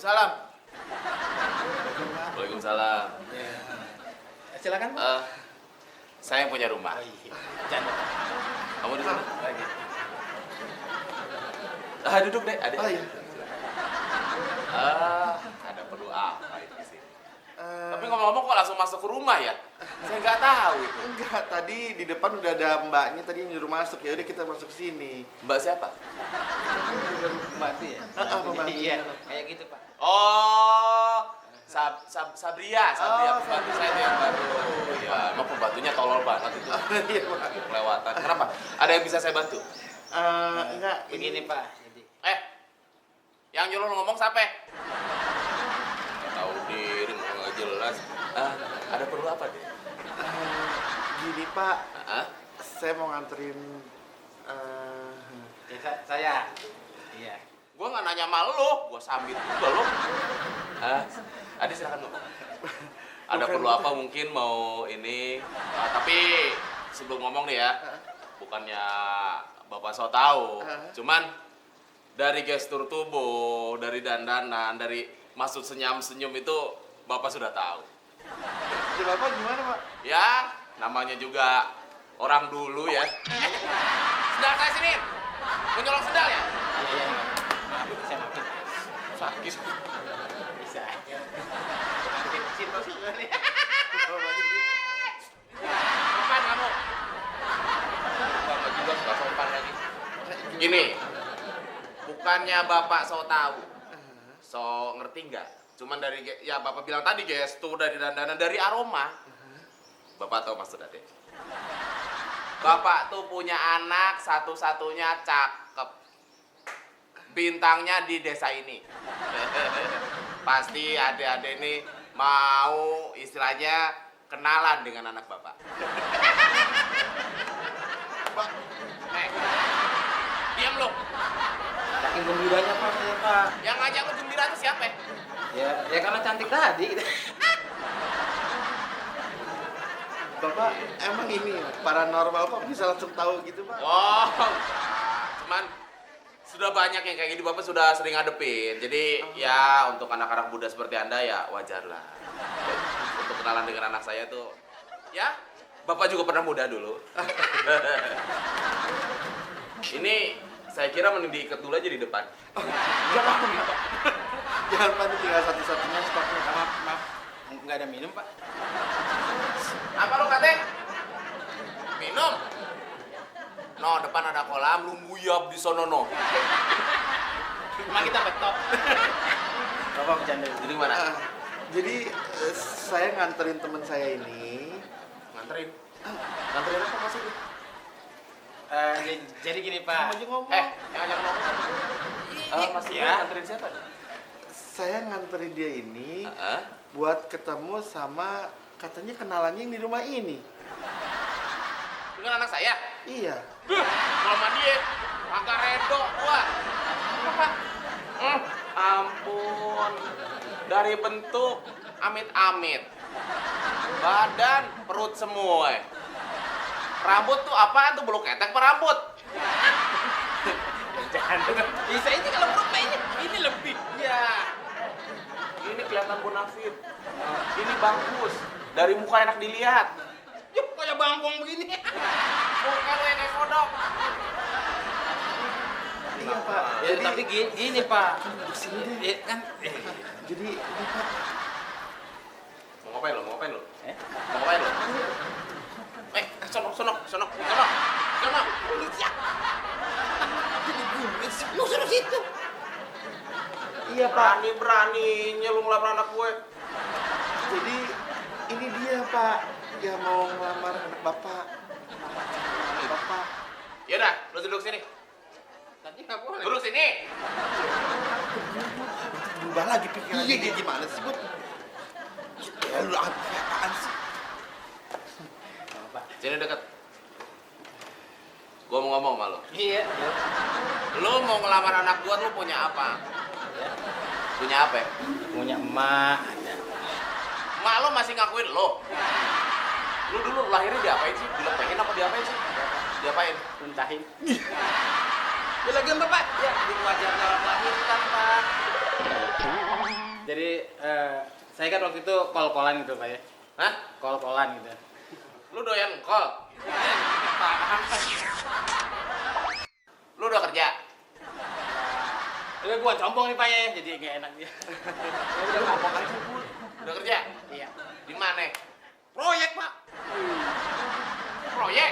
Speaker 4: Salam.
Speaker 7: Waalaikumsalam.
Speaker 4: Silakan.
Speaker 7: Saya yang punya rumah.
Speaker 4: Jangan.
Speaker 7: Kamu di sana? Lagi. Duduk deh, adik.
Speaker 9: Oh iya.
Speaker 7: Ada perlu apa ini di sini? Tapi ngomong-ngomong kok langsung masuk ke rumah ya? Saya nggak tahu itu.
Speaker 9: Enggak, tadi di depan udah ada mbaknya tadi yang nyuruh masuk. Ya udah kita masuk sini.
Speaker 7: Mbak siapa?
Speaker 4: Pembantu ya?
Speaker 9: Pembantu.
Speaker 4: Iya, kayak gitu, Pak.
Speaker 7: Oh, Sabria,
Speaker 9: Oh,
Speaker 7: pembantu saya itu yang baru. Ya, emang pembantunya tolol banget itu.
Speaker 9: Iya, Pak.
Speaker 7: Kelewatan. Kenapa? Ada yang bisa saya bantu?
Speaker 9: Enggak.
Speaker 4: Begini, Pak. Jadi,
Speaker 7: Yang nyuruh ngomong siapa? Nggak tahu diri, mau nggak jelas. Ada perlu apa deh?
Speaker 9: Gini, Pak.
Speaker 7: Hah?
Speaker 9: Saya mau nganterin
Speaker 4: saya. Iya.
Speaker 7: Gua nggak nanya sama lo, gua sambit juga lo. Adik silakan ngomong. Ada perlu apa mungkin mau ini? Tapi sebelum ngomong nih ya, bukannya Bapak so tahu, cuman dari gestur tubuh, dari dandanan, dari maksud senyum itu Bapak sudah tahu.
Speaker 9: Jadi Bapak gimana, Pak?
Speaker 7: Ya, namanya juga orang dulu ya. Sendal saya sini. Mau nyolong sendal ya?
Speaker 4: Iya. Maafin, saya maafin.
Speaker 7: Sakit.
Speaker 4: Bisa. Situ sih.
Speaker 7: Sopan kamu. Bapak juga suka sopan lagi. Gini, bukannya Bapak so tahu, so ngerti nggak? Cuman dari, ya Bapak bilang tadi gestur, dari dandanan, dari aroma. Bapak tahu maksud adik? Bapak tuh punya anak satu-satunya cakep. Bintangnya di desa ini. Pasti adik-adik ini mau istilahnya kenalan dengan anak Bapak. Pak, diam lo.
Speaker 4: Saking gembiranya, Pak, saya, Pak.
Speaker 7: Yang ngajak lo gembira itu siapa?
Speaker 4: Ya karena cantik tadi.
Speaker 9: Bapak emang ini ya, paranormal Pak bisa langsung tahu gitu Pak?
Speaker 7: Oh, cuman sudah banyak yang kayak gini Bapak sudah sering ngadepin. Jadi ya untuk anak-anak muda seperti Anda ya wajar lah. Untuk kenalan dengan anak saya tuh, ya Bapak juga pernah muda dulu. Ini saya kira mending diikat dulu aja di depan.
Speaker 9: Jangan Pak. Jangan Pak, ini tinggal satu-satunya stoknya Pak.
Speaker 4: Maaf, nggak ada minum, Pak.
Speaker 7: Apa lu kateng? Minum? No, depan ada kolam, lu nguyap di sono no.
Speaker 4: Emang kita betok. Bapak bercanda.
Speaker 7: Jadi mana?
Speaker 9: Jadi saya nganterin teman saya ini.
Speaker 7: Nganterin? Nganterin apa maksudnya?
Speaker 4: Jadi gini, Pak.
Speaker 9: Kamu aja ngomong.
Speaker 7: Yang ajak ngomong. Maksudnya
Speaker 4: Ya.
Speaker 7: nganterin siapa?
Speaker 9: Saya nganterin dia ini
Speaker 7: Heeh.
Speaker 9: buat ketemu sama katanya kenalannya yang di rumah ini.
Speaker 7: Dengan anak saya?
Speaker 9: Iya.
Speaker 7: Kalau sama dia, agak redo gua. Apa? Ampun. Dari bentuk amit-amit. Badan, perut semua. Rambut tuh apaan tuh? Bulu ketek apa rambut?
Speaker 4: Jangan. Bisa ini kalau perut ini lebih.
Speaker 7: Iya. Ini kelihatan bonafit. Ini bagus. Dari muka enak dilihat.
Speaker 4: Yuk, kayak bangkong begini.
Speaker 7: Muka lu yang kayak kodok.
Speaker 9: Iya Pak.
Speaker 4: Ya, tapi gini, Pak.
Speaker 9: Duduk sini deh.
Speaker 4: Ya, kan.
Speaker 9: Jadi ini Pak.
Speaker 7: Mau ngapain lo? Mau ngapain lo?
Speaker 4: Eh?
Speaker 7: Mau ngapain lo? Sono.
Speaker 1: Lu suruh situ.
Speaker 9: Iya Pak.
Speaker 7: Beraninya lu ngelamar anak gue.
Speaker 9: Jadi ini dia Pak yang mau ngelamar anak Bapak. Anak Bapak.
Speaker 7: Yaudah, lu duduk sini.
Speaker 4: Tadi nggak boleh.
Speaker 7: Duduk sini.
Speaker 9: Berubah lagi pikirannya dia gimana sih Bu? Ya lu apaan sih?
Speaker 7: Sini deket. Gua mau ngomong sama lo.
Speaker 4: Iya.
Speaker 7: Lu mau ngelamar anak gua, lu punya apa? Punya apa? Ya?
Speaker 4: Punya emak ada.
Speaker 7: Mak lo masih ngakuin lo. Lu dulu lahirnya diapain sih? Dilepehin apa diapain sih? Diapain?
Speaker 4: Muntahin. Ya lagi Bapak. Ya, di wajarnya melahirkan, Pak. Jadi saya kan waktu itu kol-kolan gitu, Pak ya.
Speaker 7: Hah?
Speaker 4: Kol-kolan gitu.
Speaker 7: Lu doyan kol?
Speaker 4: Paham, Pak.
Speaker 7: Lu udah kerja?
Speaker 4: Udah gua compong nih, Pak ya. Jadi nggak enak dia. Ya udah ngomong aja, Bu.
Speaker 7: Udah kerja?
Speaker 4: Iya.
Speaker 7: Di mana?
Speaker 4: Proyek, Pak.
Speaker 7: Proyek?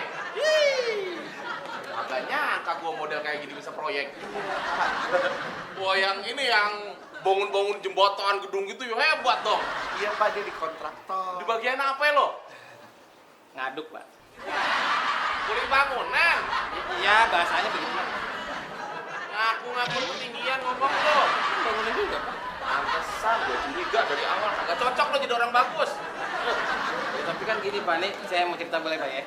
Speaker 7: Agak nyangka gua model kayak gini bisa proyek. Wah, yang ini yang bangun-bangun jembatan, gedung gitu ya hebat dong.
Speaker 9: Iya Pak, dia di kontraktor.
Speaker 7: Di bagian apa ya lo?
Speaker 4: Ngaduk, Pak.
Speaker 7: Kulit bangunan.
Speaker 4: Iya, bahasanya begitu, Pak.
Speaker 7: Ngaku-ngaku ketinggian ngomong lo.
Speaker 4: Bangunan juga, Pak.
Speaker 7: Pantesan gue curiga dari awal. Agak cocok lo jadi orang bagus.
Speaker 4: Ya, tapi kan gini, Pak. Nih, saya mau cerita boleh, Pak ya?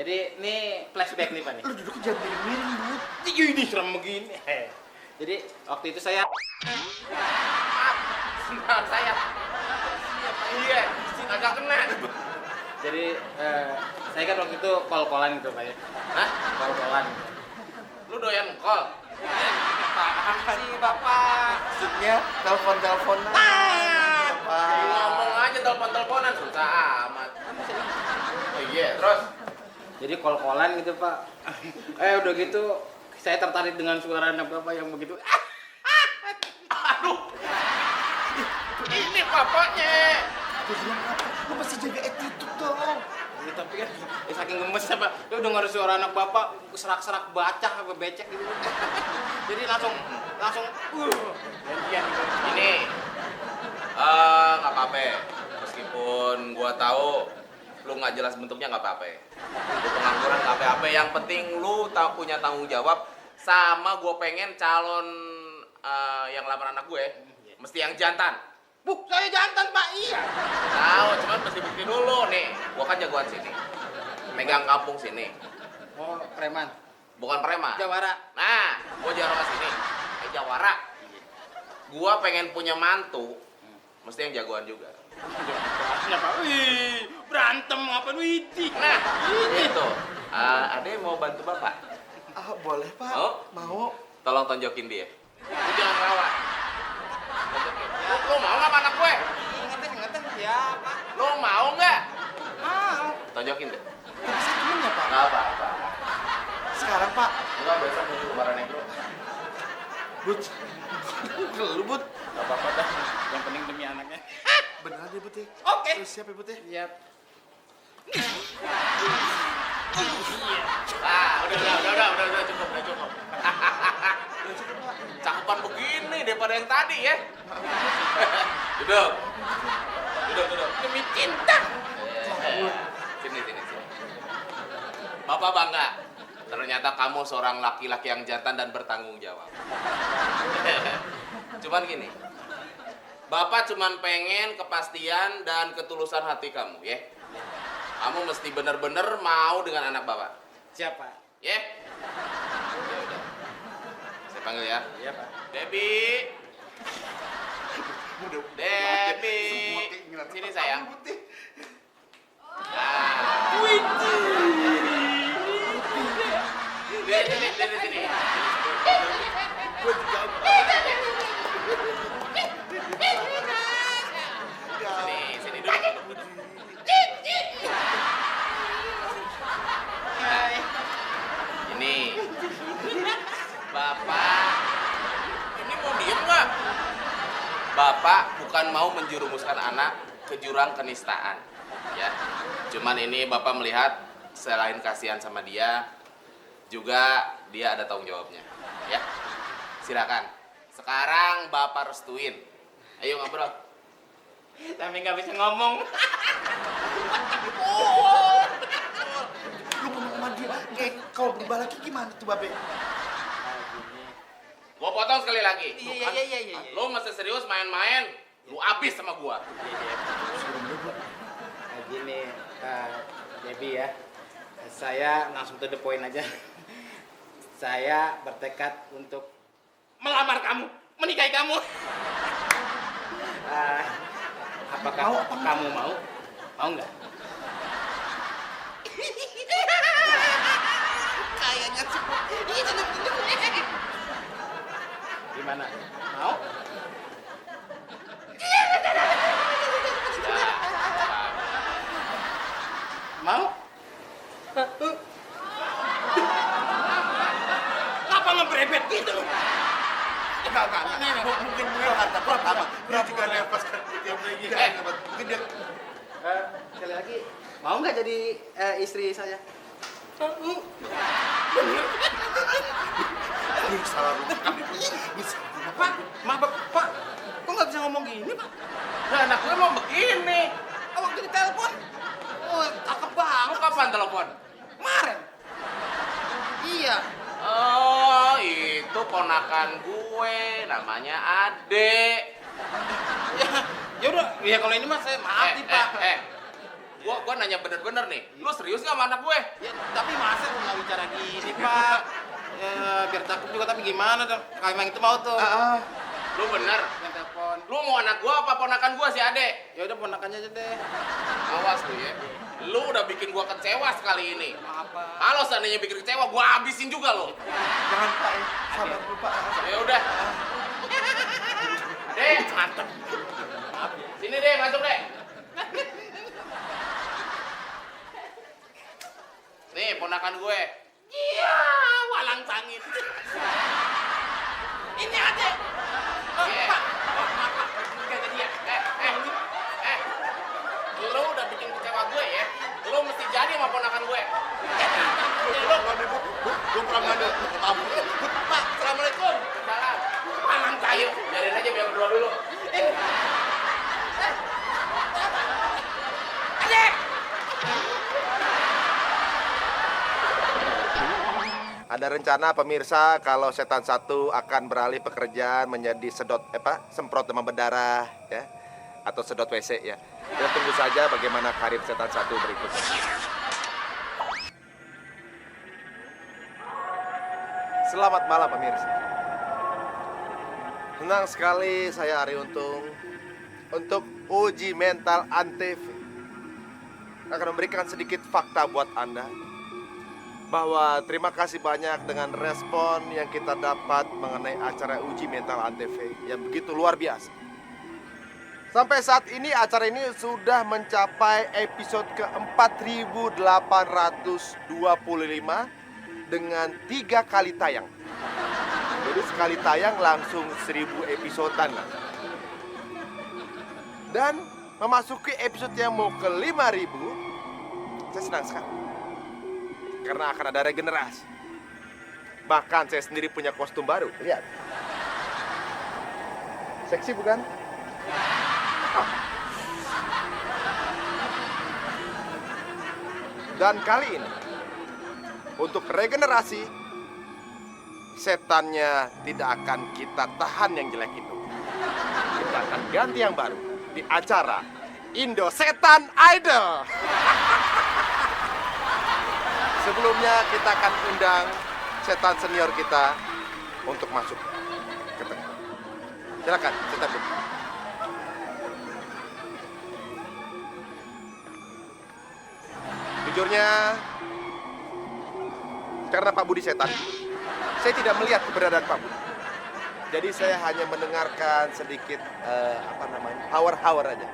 Speaker 4: Jadi, ini flashback nih, Pak nih.
Speaker 9: Lu duduk jangan miring-miring Bu.
Speaker 4: Ini serem begini. Jadi, waktu itu saya...
Speaker 7: Maaf, saya. Iya, agak kena.
Speaker 4: Jadi, saya kan waktu itu kol-kolan gitu, Pak ya.
Speaker 7: Hah?
Speaker 4: Kol-kolan.
Speaker 7: Lu doyan kol?
Speaker 4: Paham sih, Bapak.
Speaker 9: Maksudnya telepon-teleponan.
Speaker 7: Ngomong aja telepon-teleponan, susah amat. Oh iya, terus?
Speaker 4: Jadi kol-kolan gitu, Pak. Udah gitu, saya tertarik dengan suara anak Bapak yang begitu.
Speaker 7: Aduh! Ini bapaknya!
Speaker 9: Lu bilang apa? Lu mesti jaga attitude dong.
Speaker 4: Ya, tapi kan saking gemes Pak. Dia udah ngaruh suara anak Bapak serak-serak baca apa becek gitu. Jadi langsung gantian gitu.
Speaker 7: Ini nggak apa-apa. Meskipun gua tahu lu nggak jelas bentuknya nggak apa-apa. Lu pengangguran nggak apa-apa. Yang penting lu punya tanggung jawab. Sama gua pengen calon yang lamar anak gue mesti yang jantan.
Speaker 4: Bu, saya jantan, Pak. Iya.
Speaker 7: Tahu, cuman mesti bukti dulu nih. Gua kan jagoan sini. Megang kampung sini.
Speaker 4: Oh, preman.
Speaker 7: Bukan preman.
Speaker 4: Jawara.
Speaker 7: Nah, gua jawara sini. Jawara. Gua pengen punya mantu. Mesti yang jagoan juga.
Speaker 4: Kenapa? Wih, berantem apa Widi?
Speaker 7: Nah, itu. Ade mau bantu bapak?
Speaker 9: Boleh Pak. Mau.
Speaker 7: Tolong tonjokin dia. Lu jangan ngelawan. Tonjokin. Lu mau nggak sama anak gue?
Speaker 4: Ingetin siapa?
Speaker 7: Lu mau nggak?
Speaker 4: Mau.
Speaker 7: Tonjokin deh.
Speaker 9: Tapi saya temennya Pak.
Speaker 7: Nggak apa-apa.
Speaker 9: Sekarang Pak.
Speaker 7: Enggak, besok nunggu kemarin negro.
Speaker 9: But. Lu But.
Speaker 4: Gak apa-apa dah. Yang penting demi anaknya.
Speaker 9: Beneran ya But ya?
Speaker 4: Oke.
Speaker 9: Siap ya But ya?
Speaker 4: Siap.
Speaker 7: Udah cukup. Cakupan begini daripada yang tadi ya. Duduk.
Speaker 4: Demi cinta.
Speaker 7: Sini. Bapak bangga. Ternyata kamu seorang laki-laki yang jantan dan bertanggung jawab. Cuman gini. Bapak cuman pengen kepastian dan ketulusan hati kamu, ya. Kamu mesti bener-bener mau dengan anak Bapak.
Speaker 4: Siapa?
Speaker 7: Ya? Ya udah. Saya panggil ya.
Speaker 4: Iya, Pak.
Speaker 7: Debbie. Debbie. Sini sayang. Dari sini. Sini dulu. Ini. Bapak. Ini mau diem nggak? Bapak bukan mau menjerumuskan anak ke jurang kenistaan. Ya. Cuman ini Bapak melihat selain kasihan sama dia, juga dia ada tanggung jawabnya. Ya. Silakan. Sekarang Bapak restuin. Ayo ngobrol.
Speaker 4: Tapi nggak bisa ngomong.
Speaker 9: Lu ngomong sama dia, kalau berubah lagi gimana tuh Babe?
Speaker 7: Gua potong sekali lagi.
Speaker 4: Iya.
Speaker 7: Lu masih serius main-main, lu abis sama gua.
Speaker 4: Gini, Debbie ya. Saya langsung to the point aja. Saya bertekad untuk melamar kamu, menikahi kamu. Apakah kamu mau? Mau nggak?
Speaker 8: Kayaknya
Speaker 4: Gimana? Mau? Mau? Kenapa ngebrebet gitu?
Speaker 9: Enggak. Mungkin beliau harta pertama. Dia juga nervous kan. Dia mungkin dia.
Speaker 4: Sekali lagi, mau nggak jadi istri saya?
Speaker 9: Salah rumah kami.
Speaker 4: Pak, maaf Pak, kok nggak bisa ngomong gini Pak?
Speaker 7: Nah, anak gue mau begini.
Speaker 4: Waktu ditelepon, oh cakep banget.
Speaker 7: Kamu kapan telepon?
Speaker 4: Kemarin. Iya.
Speaker 7: Oh, itu ponakan gue, namanya Ade.
Speaker 4: Ya udah, ya kalau ini mah saya maaf nih Pak.
Speaker 7: Gua nanya bener-bener nih. Lu serius nggak sama anak gue?
Speaker 4: Ya, tapi masa kok nggak bicara gini Pak? Ya, biar takut juga tapi gimana dong? Kalau emang itu mau tuh.
Speaker 7: Lu bener?
Speaker 4: Yang telepon.
Speaker 7: Lu mau anak gua apa ponakan gua si Ade?
Speaker 4: Ya udah ponakannya aja deh.
Speaker 7: Awas lu ya. Lu udah bikin gua kecewa sekali ini.
Speaker 4: Maaf Pak.
Speaker 7: Kalau seandainya bikin kecewa, gua habisin juga lo.
Speaker 9: Jangan Pak ya. Sabar dulu Pak.
Speaker 7: Ya udah. Dek,
Speaker 4: Mantap.
Speaker 7: sini deh, masuk deh. Nih, ponakan gue.
Speaker 4: Iya, walang sangit. Ini Ade.
Speaker 7: Iya.
Speaker 4: Pak, maaf Pak. Nggak jadi ya.
Speaker 7: Lu udah bikin kecewa gue ya. Lu mesti jadi sama ponakan gue.
Speaker 9: Gue pernah ngadu.
Speaker 7: Pak, assalamualaikum. Salam.
Speaker 4: Walang
Speaker 7: Ayo,
Speaker 4: sangit.
Speaker 7: biarin aja biar berdua dulu.
Speaker 4: Ade.
Speaker 2: Ada rencana pemirsa kalau setan satu akan beralih pekerjaan menjadi semprot demam berdarah ya atau sedot WC ya. Kita tunggu saja bagaimana karir setan satu berikutnya. Selamat malam pemirsa. Senang sekali saya Ari Untung untuk uji mental Antv. akan memberikan sedikit fakta buat Anda bahwa terima kasih banyak dengan respon yang kita dapat mengenai acara uji mental Antv yang begitu luar biasa. Sampai saat ini acara ini sudah mencapai episode ke-4825 dengan 3 kali tayang. Jadi sekali tayang langsung 1000 episodean lah. Dan memasuki episode yang mau ke 5000, saya senang sekali. Karena akan ada regenerasi. Bahkan saya sendiri punya kostum baru, lihat. Seksi bukan? Dan kali ini, untuk regenerasi, setannya tidak akan kita tahan yang jelek itu. Kita akan ganti yang baru di acara Indo Setan Idol. Sebelumnya kita akan undang setan senior kita untuk masuk ke tengah. Silakan, setan Budi. Jujurnya, karena Pak Budi setan, saya tidak melihat keberadaan Pak Budi. Jadi saya hanya mendengarkan sedikit hawar-hawar aja.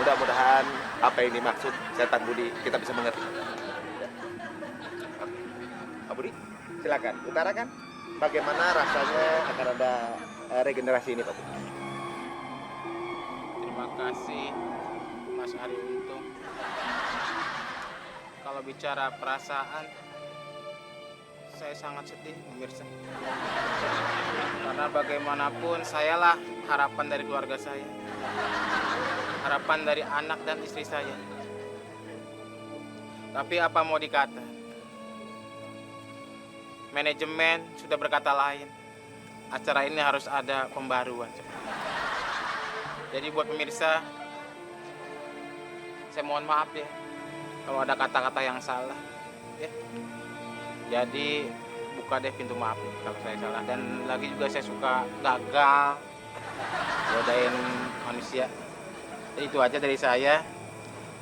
Speaker 2: Mudah-mudahan apa yang dimaksud setan Budi kita bisa mengerti. Pak Budi, silakan utarakan bagaimana rasanya akan ada regenerasi ini, Pak Budi.
Speaker 4: Terima kasih Mas Ari Untung. Kalau bicara perasaan, saya sangat sedih pemirsa. Karena bagaimanapun sayalah harapan dari keluarga saya. Harapan dari anak dan istri saya. Tapi apa mau dikata? Manajemen sudah berkata lain. Acara ini harus ada pembaruan. Jadi buat pemirsa, saya mohon maaf ya kalau ada kata-kata yang salah. Ya. Jadi buka deh pintu maaf kalau saya salah. Dan lagi juga saya suka gagal, godain manusia. Jadi itu aja dari saya.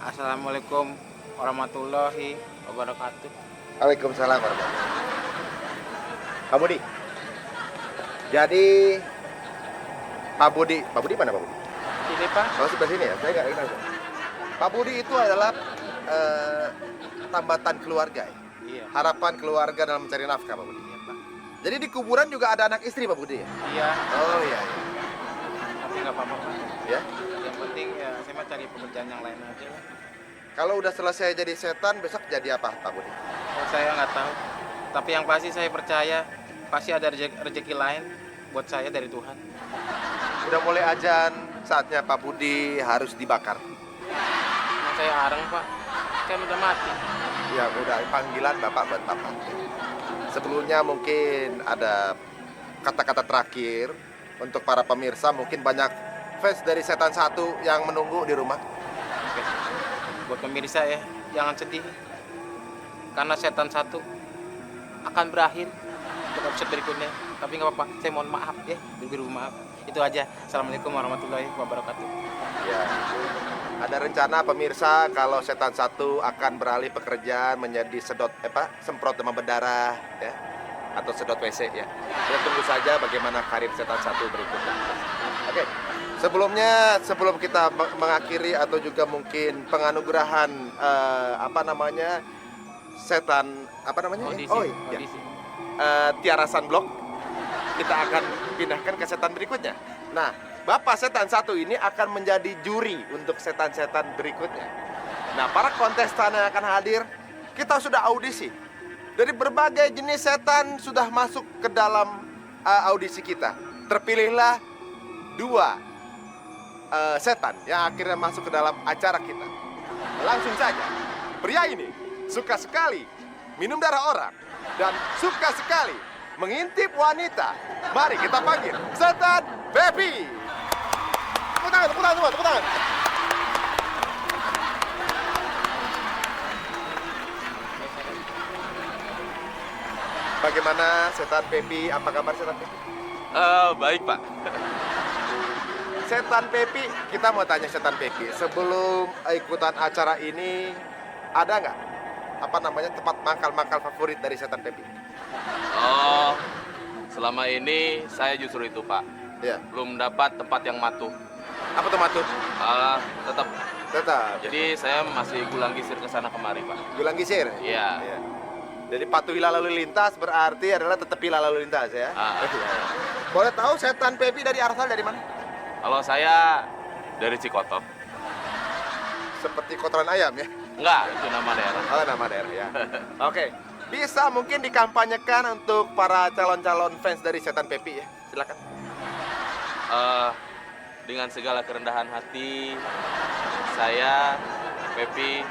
Speaker 4: Assalamualaikum warahmatullahi wabarakatuh.
Speaker 2: Waalaikumsalam warahmatullahi wabarakatuh. Pak Budi. Jadi Pak Budi mana Pak Budi?
Speaker 4: Ini Pak.
Speaker 2: Oh, sebelah sini ya, saya nggak kenal. Pak Budi itu adalah tambatan keluarga ya?
Speaker 4: Iya.
Speaker 2: Harapan keluarga dalam mencari nafkah Pak Budi.
Speaker 4: Iya Pak.
Speaker 2: Jadi di kuburan juga ada anak istri Pak Budi ya?
Speaker 4: Iya.
Speaker 2: Oh iya.
Speaker 4: Tapi nggak apa-apa Pak.
Speaker 2: Ya.
Speaker 4: Yang penting ya saya mah cari pekerjaan yang lain aja lah.
Speaker 2: Kalau udah selesai jadi setan, besok jadi apa Pak Budi?
Speaker 4: Oh, saya nggak tahu. Tapi yang pasti saya percaya pasti ada rezeki lain buat saya dari Tuhan.
Speaker 2: Udah mulai ajan, saatnya Pak Budi harus dibakar.
Speaker 4: Nah, saya areng Pak, kan udah mati.
Speaker 2: Ya udah, panggilan Bapak buat Bapak. Sebelumnya mungkin ada kata-kata terakhir untuk para pemirsa. Mungkin banyak fans dari Setan Satu yang menunggu di rumah.
Speaker 4: Oke. Buat pemirsa ya, jangan sedih. Karena Setan Satu akan berakhir untuk episode berikutnya. Tapi nggak apa-apa, saya mohon maaf ya, berbiru maaf. Itu aja. Assalamualaikum warahmatullahi wabarakatuh.
Speaker 2: Ya, ada rencana pemirsa kalau Setan Satu akan beralih pekerjaan menjadi semprot demam berdarah ya, atau sedot WC ya. Kita tunggu saja bagaimana karir Setan Satu berikutnya. Oke. Sebelum kita mengakhiri atau juga mungkin penganugerahan setan
Speaker 4: Audisi.
Speaker 2: Oh iya. Tiara Sunblock, kita akan pindahkan ke setan berikutnya. Nah, Bapak Setan Satu ini akan menjadi juri untuk setan-setan berikutnya. Nah, para kontestan yang akan hadir, kita sudah audisi. Dari berbagai jenis setan sudah masuk ke dalam audisi kita. Terpilihlah 2 setan yang akhirnya masuk ke dalam acara kita. Langsung saja, pria ini suka sekali minum darah orang dan suka sekali mengintip wanita. Mari kita panggil Setan Baby. Tepuk tangan semua, tepuk tangan. Bagaimana Setan Baby? Apa kabar Setan Baby?
Speaker 7: Baik Pak.
Speaker 2: Setan Pepi, kita mau tanya Setan Pepi. Sebelum ikutan acara ini, ada nggak apa namanya tempat mangkal-mangkal favorit dari setan Pepi?
Speaker 7: Oh, selama ini saya justru itu, Pak.
Speaker 2: Ya.
Speaker 7: Belum dapat tempat yang matuh.
Speaker 2: Apa tuh Matu?
Speaker 7: Tetap.
Speaker 2: Tetap.
Speaker 7: Jadi saya masih gulang gisir ke sana kemari, Pak.
Speaker 2: Gulang gisir.
Speaker 7: Iya.
Speaker 2: Iya. Jadi patuhi lalu lintas berarti adalah tetepi lalu lintas ya. Boleh tahu setan Pepi dari asal dari mana?
Speaker 7: Kalau saya dari Cikoto.
Speaker 2: Seperti kotoran ayam ya.
Speaker 7: Enggak, itu nama daerah.
Speaker 2: Oh, nama daerah ya. Oke. Bisa mungkin dikampanyekan untuk para calon-calon fans dari setan Pepi ya. Silakan.
Speaker 7: Dengan segala kerendahan hati, saya, Pepi,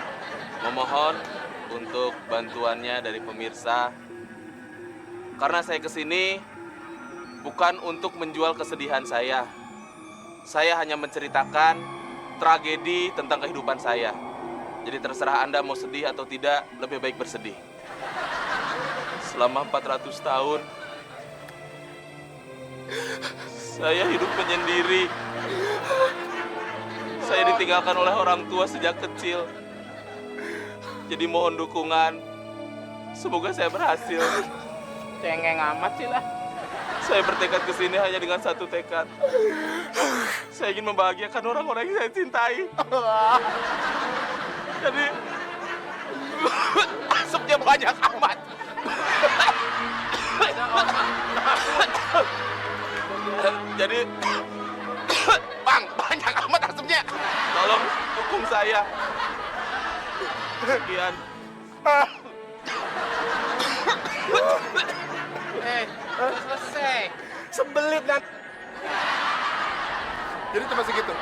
Speaker 7: memohon untuk bantuannya dari pemirsa. Karena saya kesini bukan untuk menjual kesedihan saya. Saya hanya menceritakan tragedi tentang kehidupan saya. Jadi terserah Anda mau sedih atau tidak, lebih baik bersedih. Selama 400 tahun, saya hidup menyendiri. Saya ditinggalkan oleh orang tua sejak kecil. Jadi mohon dukungan. Semoga saya berhasil.
Speaker 4: Cengeng amat sih lah.
Speaker 7: Saya bertekad ke sini hanya dengan satu tekad. Saya ingin membahagiakan orang-orang yang saya cintai. Jadi asapnya banyak amat. Jadi Bang, banyak amat asapnya. Tolong dukung saya. Sekian.
Speaker 4: Selesai.
Speaker 2: Sembelit kan. Jadi cuma segitu.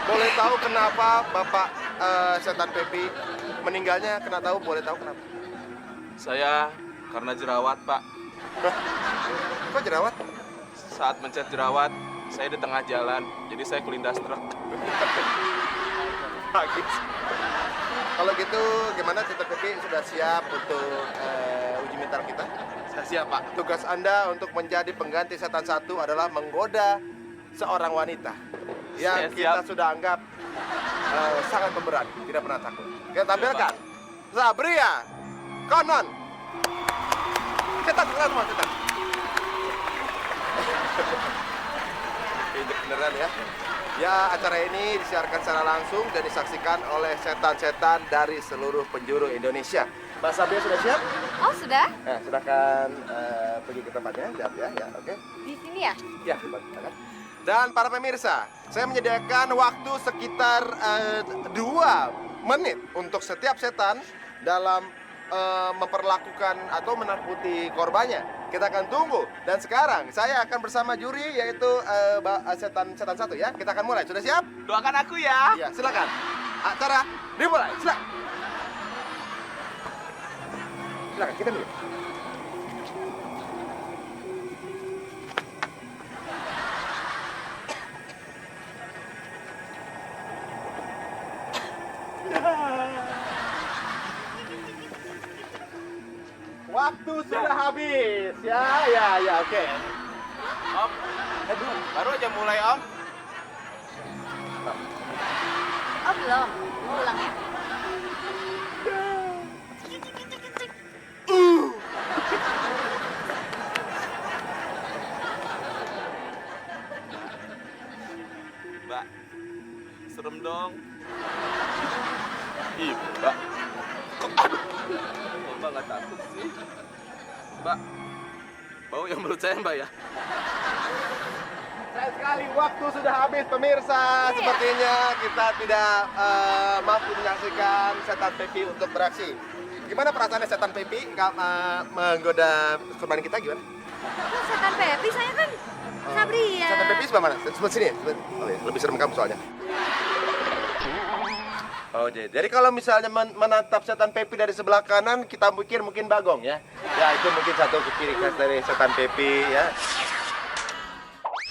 Speaker 2: Boleh tahu kenapa Bapak setan Pepi meninggalnya? Boleh tahu kenapa?
Speaker 7: Saya karena jerawat, Pak.
Speaker 2: Kok jerawat?
Speaker 7: Saat mencet jerawat, saya di tengah jalan. Jadi saya kelindas truk.
Speaker 2: Bagus. Kalau gitu gimana setan Pepi sudah siap untuk uji mental kita?
Speaker 7: Saya siap, Pak.
Speaker 2: Tugas Anda untuk menjadi pengganti setan satu adalah menggoda seorang wanita yang
Speaker 7: Saya
Speaker 2: kita
Speaker 7: siap.
Speaker 2: sudah anggap sangat pemberani, tidak pernah takut. Kita tampilkan Sabria Konon. Setan semua setan. Ini beneran ya. Ya, acara ini disiarkan secara langsung dan disaksikan oleh setan-setan dari seluruh penjuru Indonesia. Mas Sabria sudah siap?
Speaker 3: Oh, sudah?
Speaker 2: Nah, silakan pergi ke tempatnya, siap ya, oke.
Speaker 3: Di sini ya?
Speaker 2: Ya, silakan. Dan para pemirsa, saya menyediakan waktu sekitar 2 menit untuk setiap setan dalam memperlakukan atau menakuti korbannya. Kita akan tunggu. Dan sekarang saya akan bersama juri yaitu setan satu ya. Kita akan mulai. Sudah siap?
Speaker 7: Doakan aku ya.
Speaker 2: Iya, silakan. Acara dimulai. Silakan. Silakan kita dulu. Waktu sudah habis. Ya, oke.
Speaker 7: Om, baru aja mulai, Om.
Speaker 3: Oh, belum. Mau ulang ya?
Speaker 7: Mbak, serem dong. Ih, Mbak. Aduh. Kok Mbak nggak takut sih? Mbak, bau yang menurut saya, Mbak ya?
Speaker 2: Sayang sekali waktu sudah habis pemirsa. Sepertinya kita tidak mampu menyaksikan setan Pepi untuk beraksi. Gimana perasaannya setan Pepi menggoda korban kita gimana?
Speaker 3: Kok setan Pepi? Saya kan Sabria.
Speaker 2: Setan Pepi sebelah mana? Sebelah sini ya? Oh ya, lebih serem kamu soalnya. Oh, jadi kalau misalnya menatap setan Pepi dari sebelah kanan, kita pikir mungkin Bagong ya. Ya, itu mungkin satu ciri khas dari setan Pepi ya.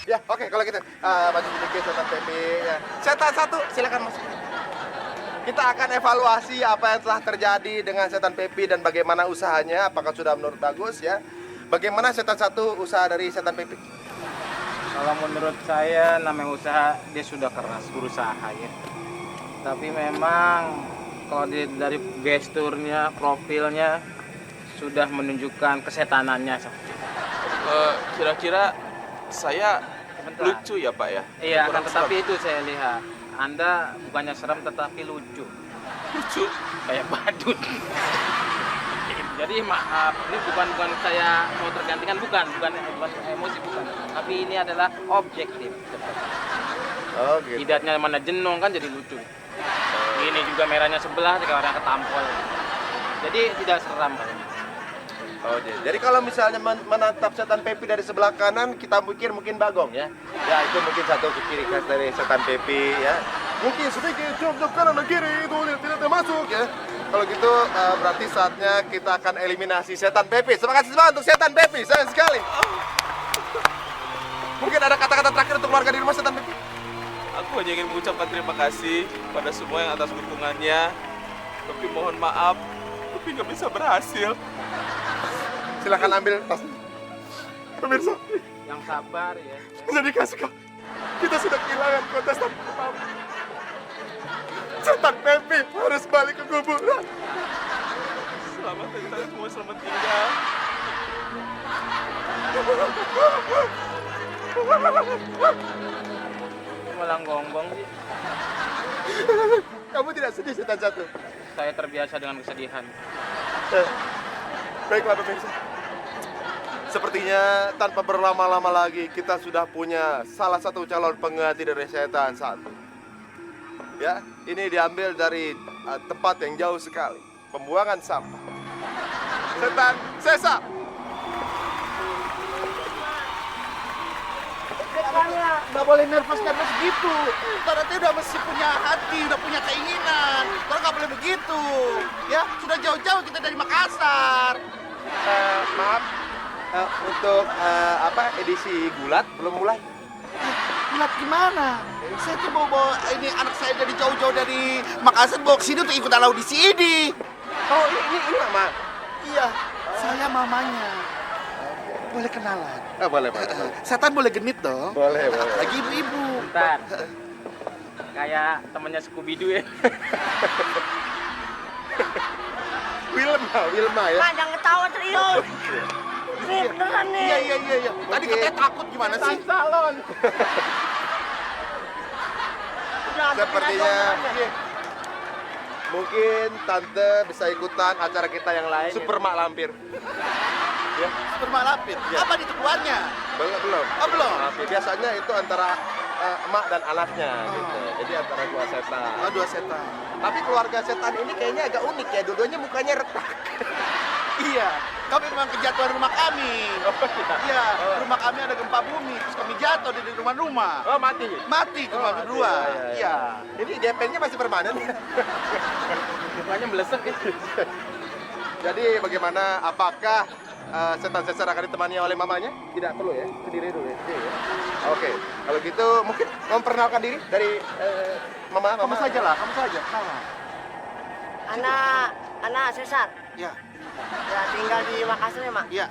Speaker 2: Ya, oke, kalau gitu maju sedikit setan Pepi ya. Setan satu, silakan masuk. Kita akan evaluasi apa yang telah terjadi dengan setan Pepi dan bagaimana usahanya, apakah sudah menurut bagus ya. Bagaimana setan satu usaha dari setan Pepi?
Speaker 4: Kalau menurut saya namanya usaha dia sudah keras berusaha ya. Tapi memang kalau dari gesturnya, profilnya sudah menunjukkan kesetanannya.
Speaker 6: Kira-kira saya
Speaker 4: Sebentar.
Speaker 6: lucu ya Pak ya?
Speaker 4: Iya,
Speaker 6: Kurang
Speaker 4: akan tetapi itu saya lihat Anda bukannya serem tetapi lucu,
Speaker 6: lucu.
Speaker 4: kayak badut. Jadi maaf, ini bukan saya mau tergantikan, bukan emosi, bukan. Tapi ini adalah objektif.
Speaker 2: Oh gitu.
Speaker 4: Jidatnya mana jenong kan jadi lucu. Ini juga merahnya sebelah kayak orang ketampol. Jadi tidak seram Pak.
Speaker 2: Oh, jadi kalau misalnya menatap setan Pepi dari sebelah kanan, kita pikir mungkin Bagong ya. Ya, itu mungkin satu ciri khas dari setan Pepi ya. Mungkin sedikit jok kanan dan kiri itu tidak termasuk ya. Kalau gitu berarti saatnya kita akan eliminasi setan Pepi. Terima kasih banget untuk setan Pepi, sayang sekali. Mungkin ada kata-kata terakhir untuk keluarga di rumah setan Pepi.
Speaker 6: Aku hanya ingin mengucapkan terima kasih pada semua yang atas dukungannya. Tapi mohon maaf, tapi nggak bisa berhasil.
Speaker 2: Silakan ambil tas. Pemirsa,
Speaker 4: Yang sabar ya.
Speaker 2: jadi kasih kita sudah kehilangan kontestan pertama. Setan Pepi harus balik ke kuburan.
Speaker 6: Selamat tinggal semua, selamat tinggal.
Speaker 4: Malah gonggong sih.
Speaker 2: Kamu tidak sedih setan satu?
Speaker 4: Saya terbiasa dengan kesedihan.
Speaker 2: Baiklah pemirsa. Sepertinya tanpa berlama-lama lagi kita sudah punya salah satu calon pengganti dari setan satu. Ya, ini diambil dari tempat yang jauh sekali, pembuangan sampah. Setan Sesa.
Speaker 8: Makanya nggak boleh nervous gitu. Nanti udah mesti punya hati, udah punya keinginan. Kalau nggak boleh begitu, ya sudah jauh-jauh kita dari Makassar.
Speaker 2: Maaf, untuk edisi gulat belum mulai.
Speaker 8: Gulat gimana? Saya tuh bawa ini anak saya dari jauh-jauh dari Makassar bawa ke sini untuk ikut audisi ini.
Speaker 2: Oh ini mama.
Speaker 8: Iya, saya mamanya. Boleh kenalan?
Speaker 2: Boleh.
Speaker 8: Setan boleh genit dong.
Speaker 2: Boleh.
Speaker 8: Lagi ibu-ibu.
Speaker 4: Bentar. Kayak temannya Scooby-Doo ya.
Speaker 2: Wilma ya.
Speaker 8: Jangan ketawa serius. Nih beneran nih. Iya. Tadi katanya takut gimana sih?
Speaker 2: Salon. Sepertinya mungkin tante bisa ikutan acara kita yang lain. Super Mak Lampir. Ya.
Speaker 8: Super Malapit.
Speaker 2: Ya.
Speaker 8: Apa itu keluarnya?
Speaker 2: Belum.
Speaker 8: Oh, belum.
Speaker 2: Tapi biasanya itu antara emak dan anaknya gitu. Jadi antara dua setan.
Speaker 8: Oh, dua setan.
Speaker 2: Tapi keluarga setan ini kayaknya agak unik ya. Dua-duanya mukanya retak.
Speaker 8: Iya. Kami memang kejatuhan rumah kami. Iya. Rumah kami ada gempa bumi. Terus kami jatuh di rumah-rumah.
Speaker 2: Oh, mati.
Speaker 8: Mati cuma berdua. Iya.
Speaker 2: Ini gepengnya masih permanen.
Speaker 4: Mukanya melesek ya.
Speaker 2: Jadi bagaimana? Apakah setan Sesar akan ditemani oleh mamanya? Tidak perlu ya, sendiri dulu ya. Oke, kalau gitu mungkin memperkenalkan diri dari mama.
Speaker 8: Kamu saja lah, kamu saja.
Speaker 10: Anak Sesar.
Speaker 8: Ya.
Speaker 10: Ya tinggal di Makassar ya, Mak?
Speaker 8: Iya.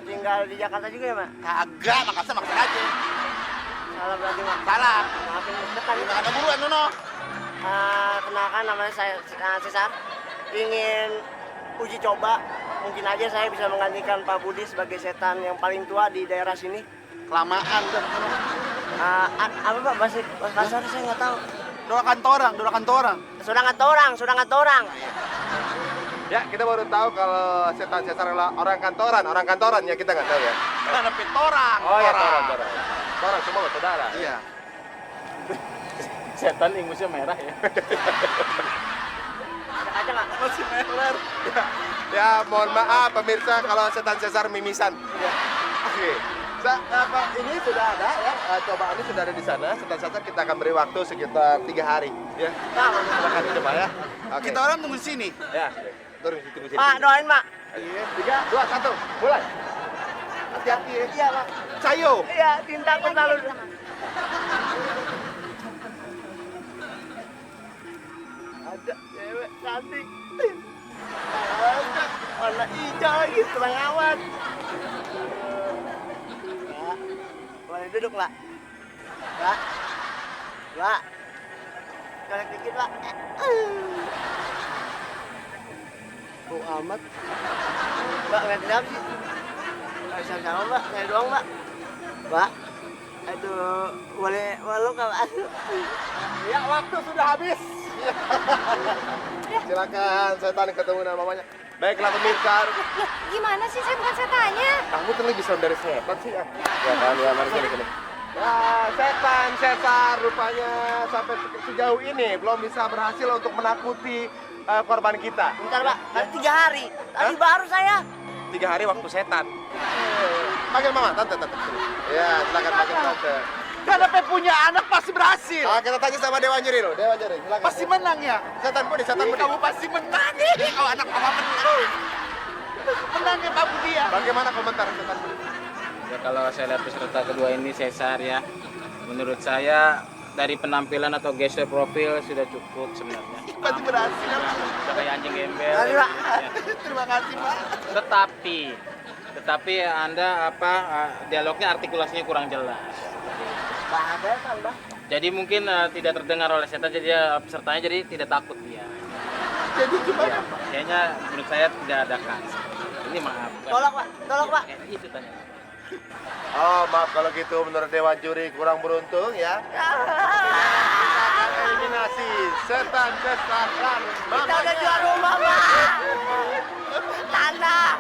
Speaker 10: Tinggal di Jakarta juga ya, Mak?
Speaker 8: Kagak, Makassar aja.
Speaker 10: Salah berarti, Mak.
Speaker 8: Salah.
Speaker 10: Maafin depan.
Speaker 8: Nggak ada buruan, Nono.
Speaker 10: Kenalkan namanya saya Sesar. Ingin uji coba, mungkin aja saya bisa menggantikan Pak Budi sebagai setan yang paling tua di daerah sini.
Speaker 8: Kelamaan dah.
Speaker 10: Apa Pak bahasa kasar saya nggak tahu.
Speaker 8: Dorakan torang.
Speaker 10: Sudah ngatorang.
Speaker 2: Ya, kita baru tahu kalau setan Sesar adalah orang kantoran ya, kita nggak tahu ya.
Speaker 8: Kan ada petorang.
Speaker 2: Oh ya, toran. Toran semua saudara.
Speaker 8: Iya.
Speaker 4: Setan ingusnya merah ya.
Speaker 10: Ada nggak?
Speaker 8: Masih meler.
Speaker 2: Ya, mohon maaf pemirsa kalau setan Sesar mimisan. Oke. Ini sudah ada ya, cobaan ini sudah ada di sana. Setan Sesar kita akan beri waktu sekitar 3 hari ya. Silakan coba ya. Oke.
Speaker 8: Kita orang tunggu di sini.
Speaker 2: Ya. Tunggu sini.
Speaker 10: Pak, doain, Pak.
Speaker 2: 3, 2, 1, mulai. Hati-hati ya.
Speaker 10: Iya, Pak.
Speaker 8: Cayo.
Speaker 10: Iya, tintang selalu. Ada cewek cantik. Ada warna hijau lagi, tulang awan. Pak, boleh duduk, Pak. Pak. Colek dikit, Pak. Bau amat. Mbak, ngeliatin apa sih? Nggak sama, Mbak. Saya doang, Mbak. Mbak. Aduh, boleh meluk nggak, Pak?
Speaker 2: Ya, waktu sudah habis. Silakan, setan ketemu dengan mamanya. Baiklah pemirsa.
Speaker 3: Gimana sih? Saya bukan setannya.
Speaker 2: Kamu tuh lebih serem dari setan sih ya. Ya kan, ya mari sini. Ya, setan, Cesar rupanya sampai sejauh ini belum bisa berhasil untuk menakuti korban kita.
Speaker 10: Bentar, Pak. Baru 3 hari. Tadi baru saya.
Speaker 2: 3 hari waktu setan. Panggil mama, tante. Ya, silakan panggil tante.
Speaker 8: Karena punya anak pasti berhasil.
Speaker 2: Kita tanya sama Dewan Juri loh, Dewan Juri, silakan.
Speaker 8: Pasti menang ya.
Speaker 2: Setan Budi.
Speaker 8: Kamu pasti menang nih. Kalau anak papa menang. Menang ya Pak Budi ya.
Speaker 2: Bagaimana komentar setan Budi?
Speaker 4: Ya kalau saya lihat peserta kedua ini Cesar ya, menurut saya dari penampilan atau gestur profil sudah cukup sebenarnya.
Speaker 8: Pasti berhasil.
Speaker 4: Udah kayak anjing gembel.
Speaker 10: Mari, Pak.
Speaker 4: Ya.
Speaker 8: Terima kasih Pak.
Speaker 4: Tetapi Anda dialognya artikulasinya kurang jelas.
Speaker 10: Pak, setan, Pak.
Speaker 4: Jadi mungkin tidak terdengar oleh setan, jadi pesertanya jadi tidak takut dia.
Speaker 8: Jadi gimana?
Speaker 4: Kayaknya menurut saya tidak ada kans. Ini maaf.
Speaker 10: Tolak, Pak. Tolak, Pak.
Speaker 4: Itu tanya.
Speaker 2: Oh, maaf kalau gitu menurut Dewan Juri kurang beruntung ya. Kita akan eliminasi setan Cesar dan
Speaker 10: Kita udah
Speaker 2: mamanya.
Speaker 10: jual rumah, Pak. Tanah.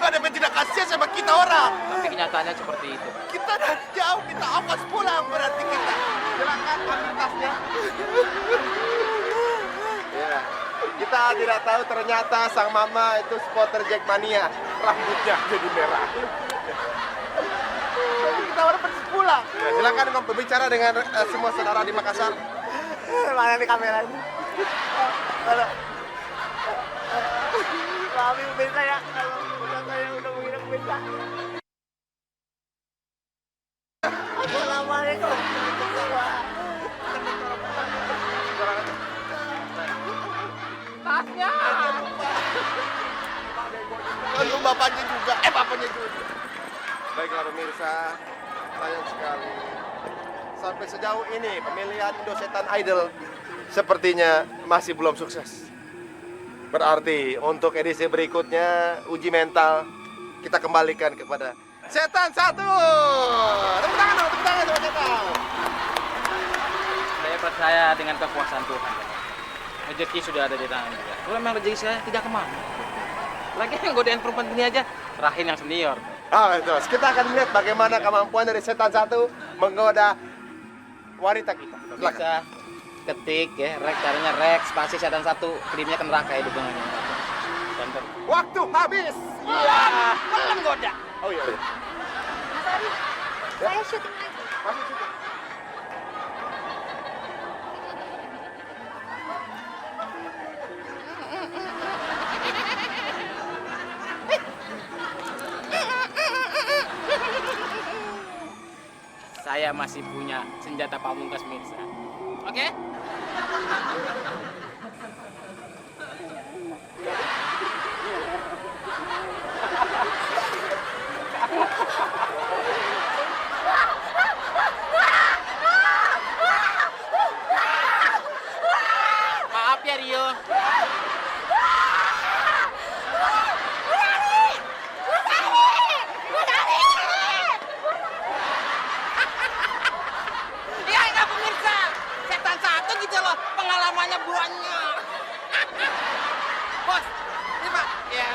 Speaker 8: Ada yang tidak kasihan sama kita orang.
Speaker 4: Tapi kenyataannya seperti itu.
Speaker 8: Kita dari jauh minta ongkos pulang berarti kita.
Speaker 2: Silakan ambil tasnya. Ya. Kita tidak tahu ternyata sang mama itu supporter Jackmania. Rambutnya jadi merah.
Speaker 8: Jadi kita orang pergi pulang.
Speaker 2: Ya, silakan kamu berbicara dengan semua saudara di Makassar.
Speaker 10: Mana nih kameranya? Halo. Maafin pemirsa ya, kalau saya udah mengira pemirsa. Assalamualaikum.
Speaker 8: Tasnya. Aduh bapaknya juga. Bapaknya juga.
Speaker 2: Baiklah pemirsa, sayang sekali. Sampai sejauh ini pemilihan Indosetan Idol sepertinya masih belum sukses. Berarti untuk edisi berikutnya uji mental kita kembalikan kepada Setan 1. Tepuk tangan sama Setan.
Speaker 4: Saya percaya dengan kekuasaan Tuhan. Rezeki sudah ada di tangan dia. Kalau memang rezeki saya tidak kemana. Lagi yang godain perempuan gini aja, serahin yang senior.
Speaker 2: Terus kita akan melihat bagaimana kemampuan dari Setan 1 menggoda wanita kita. Silakan.
Speaker 4: Bisa ketik ya, caranya rek spasi setan 1, kirimnya ke neraka ya dukungannya. Contoh.
Speaker 2: Waktu habis.
Speaker 8: Belum goda.
Speaker 2: Oh iya.
Speaker 3: Mas Ari, saya syuting lagi.
Speaker 2: Masih cukup.
Speaker 4: Saya masih punya senjata pamungkas Mirza. Oke? Maaf ya Rio.
Speaker 1: Ya enggak pemirsa, setan 1 gitu loh, pengalamannya banyak. Bos, ini Pak. Ya.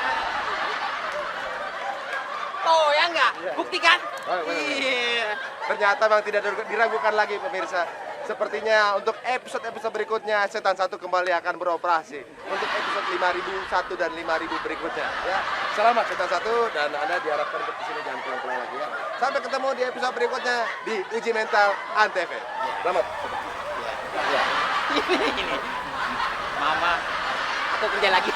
Speaker 1: Oh ya enggak, bukti kan? Iya.
Speaker 2: Ternyata memang tidak diragukan lagi pemirsa. Sepertinya untuk episode-episode berikutnya Setan 1 kembali akan beroperasi. Untuk episode 5001 dan 5000 berikutnya ya. Selamat Setan 1 dan Anda diharapkan untuk kesini jangan pulang-pulang lagi ya. Sampai ketemu di episode berikutnya di Uji Mental Antv. Selamat.
Speaker 4: Ini. Mama, aku kerja lagi.